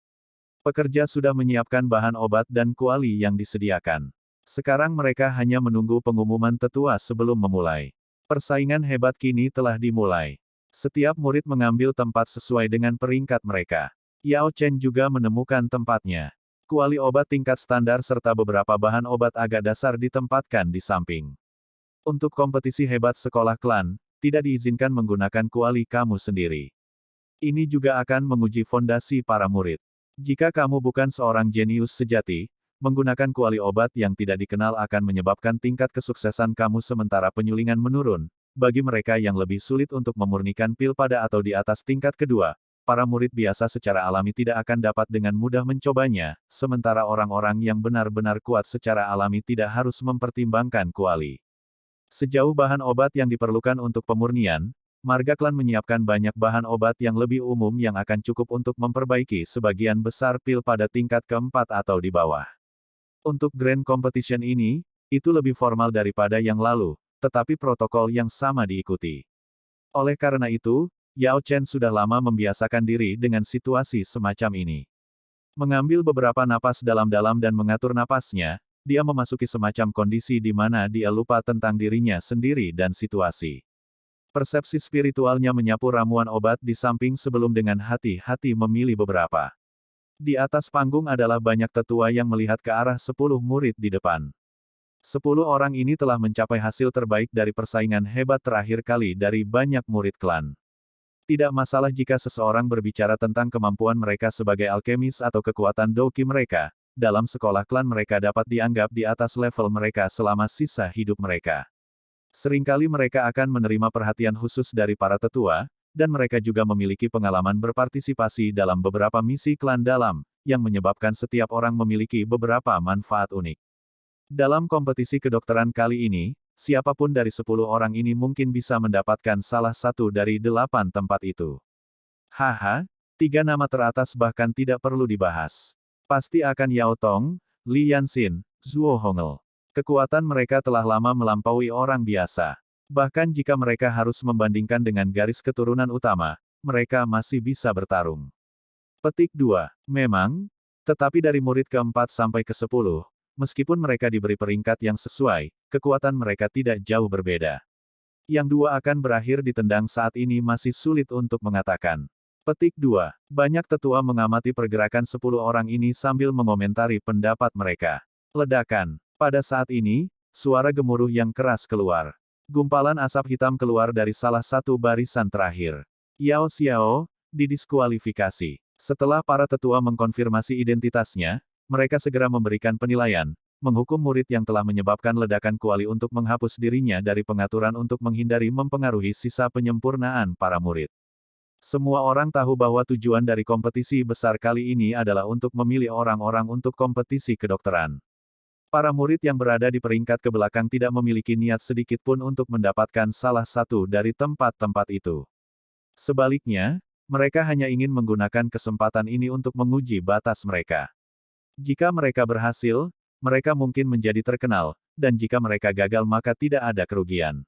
Pekerja sudah menyiapkan bahan obat dan kuali yang disediakan. Sekarang mereka hanya menunggu pengumuman tetua sebelum memulai. Persaingan hebat kini telah dimulai. Setiap murid mengambil tempat sesuai dengan peringkat mereka. Yao Chen juga menemukan tempatnya. Kuali obat tingkat standar serta beberapa bahan obat agak dasar ditempatkan di samping. Untuk kompetisi hebat sekolah klan, tidak diizinkan menggunakan kuali kamu sendiri. Ini juga akan menguji fondasi para murid. Jika kamu bukan seorang jenius sejati, menggunakan kuali obat yang tidak dikenal akan menyebabkan tingkat kesuksesan kamu sementara penyulingan menurun. Bagi mereka yang lebih sulit untuk memurnikan pil pada atau di atas tingkat kedua, para murid biasa secara alami tidak akan dapat dengan mudah mencobanya, sementara orang-orang yang benar-benar kuat secara alami tidak harus mempertimbangkan kuali. Sejauh bahan obat yang diperlukan untuk pemurnian, marga klan menyiapkan banyak bahan obat yang lebih umum yang akan cukup untuk memperbaiki sebagian besar pil pada tingkat keempat atau di bawah. Untuk Grand Competition ini, itu lebih formal daripada yang lalu, tetapi protokol yang sama diikuti. Oleh karena itu, Yao Chen sudah lama membiasakan diri dengan situasi semacam ini. Mengambil beberapa napas dalam-dalam dan mengatur napasnya, dia memasuki semacam kondisi di mana dia lupa tentang dirinya sendiri dan situasi. Persepsi spiritualnya menyapu ramuan obat di samping sebelum dengan hati-hati memilih beberapa. Di atas panggung adalah banyak tetua yang melihat ke arah 10 murid di depan. 10 orang ini telah mencapai hasil terbaik dari persaingan hebat terakhir kali dari banyak murid klan. Tidak masalah jika seseorang berbicara tentang kemampuan mereka sebagai alkemis atau kekuatan doki mereka, dalam sekolah klan mereka dapat dianggap di atas level mereka selama sisa hidup mereka. Seringkali mereka akan menerima perhatian khusus dari para tetua, dan mereka juga memiliki pengalaman berpartisipasi dalam beberapa misi klan dalam, yang menyebabkan setiap orang memiliki beberapa manfaat unik. Dalam kompetisi kedokteran kali ini, siapapun dari 10 orang ini mungkin bisa mendapatkan salah satu dari 8 tempat itu. Haha, 3 nama teratas bahkan tidak perlu dibahas. Pasti akan Yao Tong, Li Yanxin, Zhuo Hongel. Kekuatan mereka telah lama melampaui orang biasa. Bahkan jika mereka harus membandingkan dengan garis keturunan utama, mereka masih bisa bertarung. Petik 2. Memang, tetapi dari murid ke-4 sampai ke-10, meskipun mereka diberi peringkat yang sesuai, kekuatan mereka tidak jauh berbeda. Yang dua akan berakhir ditendang saat ini masih sulit untuk mengatakan. Petik 2. Banyak tetua mengamati pergerakan 10 orang ini sambil mengomentari pendapat mereka. Ledakan. Pada saat ini, suara gemuruh yang keras keluar. Gumpalan asap hitam keluar dari salah satu barisan terakhir. Yao Xiao, didiskualifikasi. Setelah para tetua mengkonfirmasi identitasnya, mereka segera memberikan penilaian, menghukum murid yang telah menyebabkan ledakan kuali untuk menghapus dirinya dari pengaturan untuk menghindari mempengaruhi sisa penyempurnaan para murid. Semua orang tahu bahwa tujuan dari kompetisi besar kali ini adalah untuk memilih orang-orang untuk kompetisi kedokteran. Para murid yang berada di peringkat ke belakang tidak memiliki niat sedikit pun untuk mendapatkan salah satu dari tempat-tempat itu. Sebaliknya, mereka hanya ingin menggunakan kesempatan ini untuk menguji batas mereka. Jika mereka berhasil, mereka mungkin menjadi terkenal, dan jika mereka gagal maka tidak ada kerugian.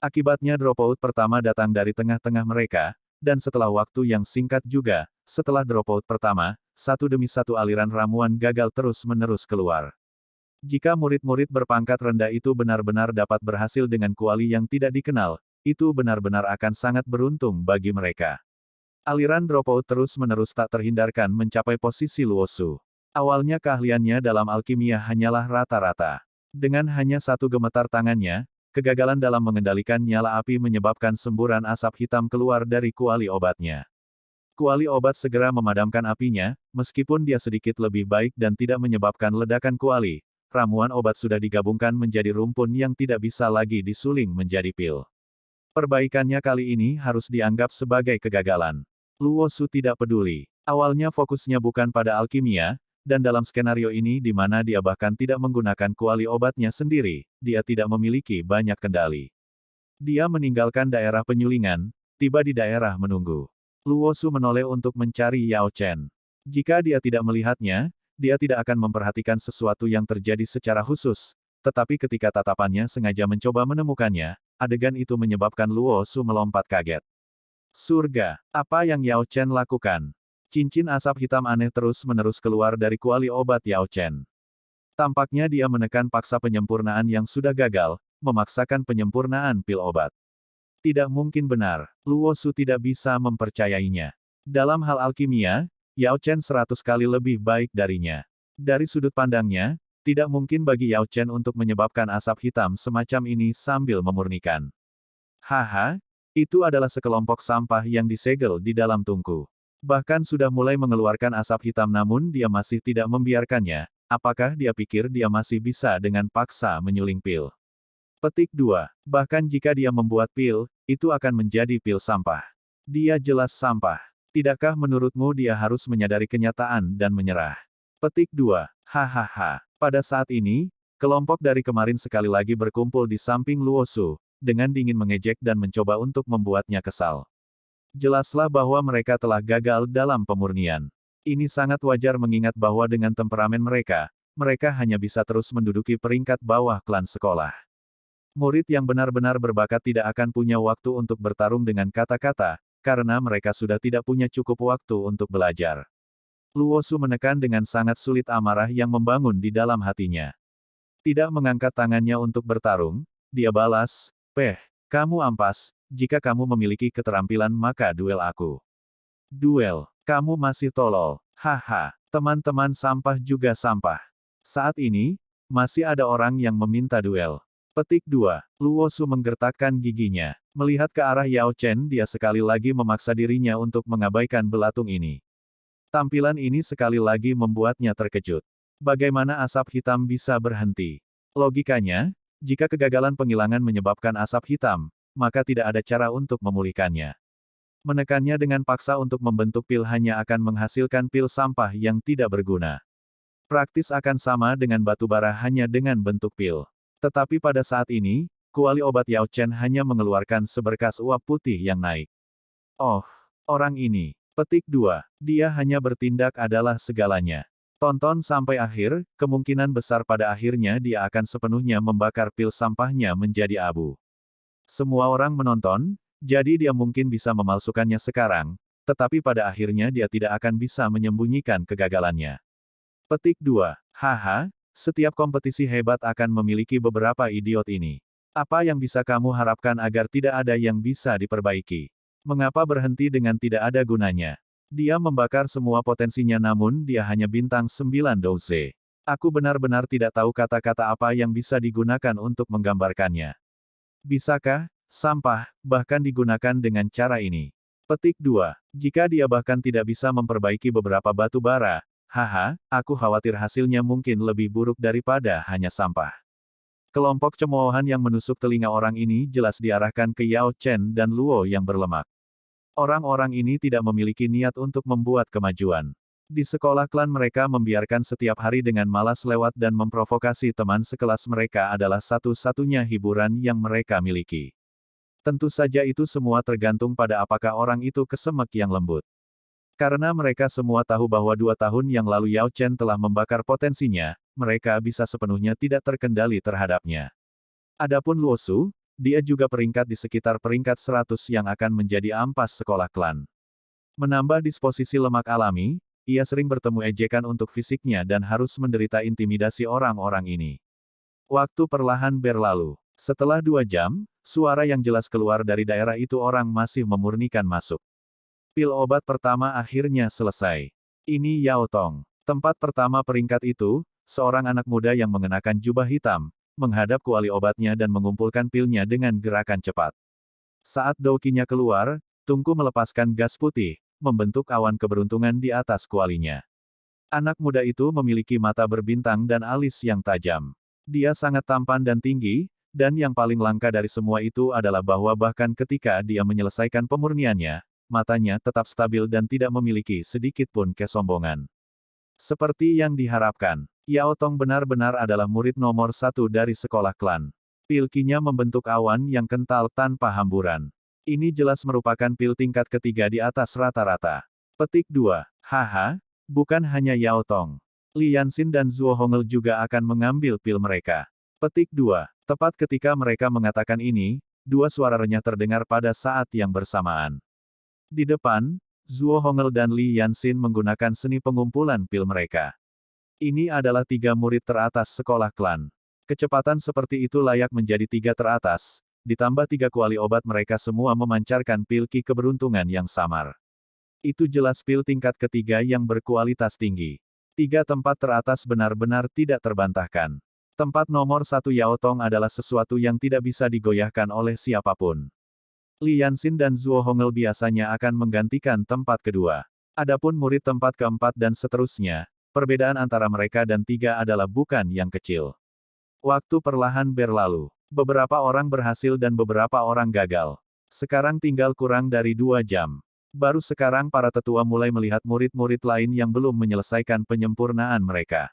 Akibatnya dropout pertama datang dari tengah-tengah mereka, dan setelah waktu yang singkat juga, setelah dropout pertama, satu demi satu aliran ramuan gagal terus-menerus keluar. Jika murid-murid berpangkat rendah itu benar-benar dapat berhasil dengan kuali yang tidak dikenal, itu benar-benar akan sangat beruntung bagi mereka. Aliran dropout terus-menerus tak terhindarkan mencapai posisi Luosu. Awalnya keahliannya dalam alkimia hanyalah rata-rata. Dengan hanya satu gemetar tangannya, kegagalan dalam mengendalikan nyala api menyebabkan semburan asap hitam keluar dari kuali obatnya. Kuali obat segera memadamkan apinya, meskipun dia sedikit lebih baik dan tidak menyebabkan ledakan kuali. Ramuan obat sudah digabungkan menjadi rumpun yang tidak bisa lagi disuling menjadi pil. Perbaikannya kali ini harus dianggap sebagai kegagalan. Luosu tidak peduli. Awalnya fokusnya bukan pada alkimia, dan dalam skenario ini di mana dia bahkan tidak menggunakan kuali obatnya sendiri, dia tidak memiliki banyak kendali. Dia meninggalkan daerah penyulingan, tiba di daerah menunggu. Luosu menoleh untuk mencari Yao Chen. Jika dia tidak melihatnya, dia tidak akan memperhatikan sesuatu yang terjadi secara khusus, tetapi ketika tatapannya sengaja mencoba menemukannya, adegan itu menyebabkan Luosu melompat kaget. Surga, apa yang Yao Chen lakukan? Cincin asap hitam aneh terus-menerus keluar dari kuali obat Yao Chen. Tampaknya dia menekan paksa penyempurnaan yang sudah gagal, memaksakan penyempurnaan pil obat. Tidak mungkin benar, Luosu tidak bisa mempercayainya. Dalam hal alkimia, Yao Chen 100 kali lebih baik darinya. Dari sudut pandangnya, tidak mungkin bagi Yao Chen untuk menyebabkan asap hitam semacam ini sambil memurnikan. Haha, itu adalah sekelompok sampah yang disegel di dalam tungku. Bahkan sudah mulai mengeluarkan asap hitam namun dia masih tidak membiarkannya. Apakah dia pikir dia masih bisa dengan paksa menyuling pil? Petik 2. Bahkan jika dia membuat pil, itu akan menjadi pil sampah. Dia jelas sampah. Tidakkah menurutmu dia harus menyadari kenyataan dan menyerah? Petik 2. Hahaha. Pada saat ini, kelompok dari kemarin sekali lagi berkumpul di samping Luosu, dengan dingin mengejek dan mencoba untuk membuatnya kesal. Jelaslah bahwa mereka telah gagal dalam pemurnian. Ini sangat wajar mengingat bahwa dengan temperamen mereka, mereka hanya bisa terus menduduki peringkat bawah klan sekolah. Murid yang benar-benar berbakat tidak akan punya waktu untuk bertarung dengan kata-kata, karena mereka sudah tidak punya cukup waktu untuk belajar. Luosu menekan dengan sangat sulit amarah yang membangun di dalam hatinya. Tidak mengangkat tangannya untuk bertarung, dia balas, kamu ampas. Jika kamu memiliki keterampilan maka duel aku. Duel, kamu masih tolol. Haha, teman-teman sampah juga sampah. Saat ini, masih ada orang yang meminta duel. Petik 2. Luosu menggertakkan giginya. Melihat ke arah Yao Chen dia sekali lagi memaksa dirinya untuk mengabaikan belatung ini. Tampilan ini sekali lagi membuatnya terkejut. Bagaimana asap hitam bisa berhenti? Logikanya, jika kegagalan penghilangan menyebabkan asap hitam, maka tidak ada cara untuk memulihkannya. Menekannya dengan paksa untuk membentuk pil hanya akan menghasilkan pil sampah yang tidak berguna. Praktis akan sama dengan batu bara hanya dengan bentuk pil. Tetapi pada saat ini, kuali obat Yao Chen hanya mengeluarkan seberkas uap putih yang naik. Oh, orang ini. Petik 2. Dia hanya bertindak adalah segalanya. Tonton sampai akhir, kemungkinan besar pada akhirnya dia akan sepenuhnya membakar pil sampahnya menjadi abu. Semua orang menonton, jadi dia mungkin bisa memalsukannya sekarang, tetapi pada akhirnya dia tidak akan bisa menyembunyikan kegagalannya. Petik 2. Haha, setiap kompetisi hebat akan memiliki beberapa idiot ini. Apa yang bisa kamu harapkan agar tidak ada yang bisa diperbaiki? Mengapa berhenti dengan tidak ada gunanya? Dia membakar semua potensinya namun dia hanya bintang 9 Douze. Aku benar-benar tidak tahu kata-kata apa yang bisa digunakan untuk menggambarkannya. Bisakah, sampah, bahkan digunakan dengan cara ini? Petik 2. Jika dia bahkan tidak bisa memperbaiki beberapa batu bara, haha, aku khawatir hasilnya mungkin lebih buruk daripada hanya sampah. Kelompok cemoohan yang menusuk telinga orang ini jelas diarahkan ke Yao Chen dan Luo yang berlemak. Orang-orang ini tidak memiliki niat untuk membuat kemajuan. Di sekolah klan mereka membiarkan setiap hari dengan malas lewat dan memprovokasi teman sekelas mereka adalah satu-satunya hiburan yang mereka miliki. Tentu saja itu semua tergantung pada apakah orang itu kesemek yang lembut. Karena mereka semua tahu bahwa 2 tahun yang lalu Yao Chen telah membakar potensinya, mereka bisa sepenuhnya tidak terkendali terhadapnya. Adapun Luo Su, dia juga peringkat di sekitar peringkat 100 yang akan menjadi ampas sekolah klan. Menambah disposisi lemak alami, ia sering bertemu ejekan untuk fisiknya dan harus menderita intimidasi orang-orang ini. Waktu perlahan berlalu. Setelah 2 jam, suara yang jelas keluar dari daerah itu orang masih memurnikan masuk. Pil obat pertama akhirnya selesai. Ini Yao Tong. Tempat pertama peringkat itu, seorang anak muda yang mengenakan jubah hitam, menghadap kuali obatnya dan mengumpulkan pilnya dengan gerakan cepat. Saat doukinya keluar, Tungku melepaskan gas putih, membentuk awan keberuntungan di atas kualinya. Anak muda itu memiliki mata berbintang dan alis yang tajam. Dia sangat tampan dan tinggi, dan yang paling langka dari semua itu adalah bahwa bahkan ketika dia menyelesaikan pemurniannya, matanya tetap stabil dan tidak memiliki sedikit pun kesombongan. Seperti yang diharapkan, Yao Tong benar-benar adalah murid nomor 1 dari sekolah klan. Pilkinya membentuk awan yang kental tanpa hamburan. Ini jelas merupakan pil tingkat ketiga di atas rata-rata. Petik 2. Haha, bukan hanya Yao Tong. Li Yanxin dan Zuo Hongel juga akan mengambil pil mereka. Petik 2. Tepat ketika mereka mengatakan ini, 2 suara renyah terdengar pada saat yang bersamaan. Di depan, Zuo Hongel dan Li Yanxin menggunakan seni pengumpulan pil mereka. Ini adalah 3 murid teratas sekolah klan. Kecepatan seperti itu layak menjadi 3 teratas, ditambah 3 kuali obat mereka semua memancarkan pil ki keberuntungan yang samar. Itu jelas pil tingkat ketiga yang berkualitas tinggi. 3 tempat teratas benar-benar tidak terbantahkan. Tempat nomor 1 Yao Tong adalah sesuatu yang tidak bisa digoyahkan oleh siapapun. Li Yanxin dan Zuo Hongel biasanya akan menggantikan tempat kedua. Adapun murid tempat keempat dan seterusnya, perbedaan antara mereka dan 3 adalah bukan yang kecil. Waktu perlahan berlalu. Beberapa orang berhasil dan beberapa orang gagal. Sekarang tinggal kurang dari 2 jam. Baru sekarang para tetua mulai melihat murid-murid lain yang belum menyelesaikan penyempurnaan mereka.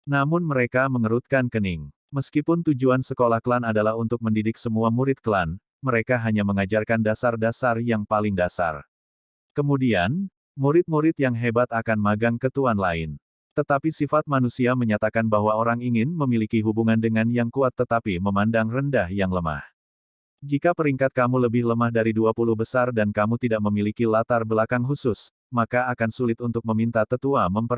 Namun mereka mengerutkan kening. Meskipun tujuan sekolah klan adalah untuk mendidik semua murid klan, mereka hanya mengajarkan dasar-dasar yang paling dasar. Kemudian, murid-murid yang hebat akan magang ke tuan lain. Tetapi sifat manusia menyatakan bahwa orang ingin memiliki hubungan dengan yang kuat tetapi memandang rendah yang lemah. Jika peringkat kamu lebih lemah dari 20 besar dan kamu tidak memiliki latar belakang khusus, maka akan sulit untuk meminta tetua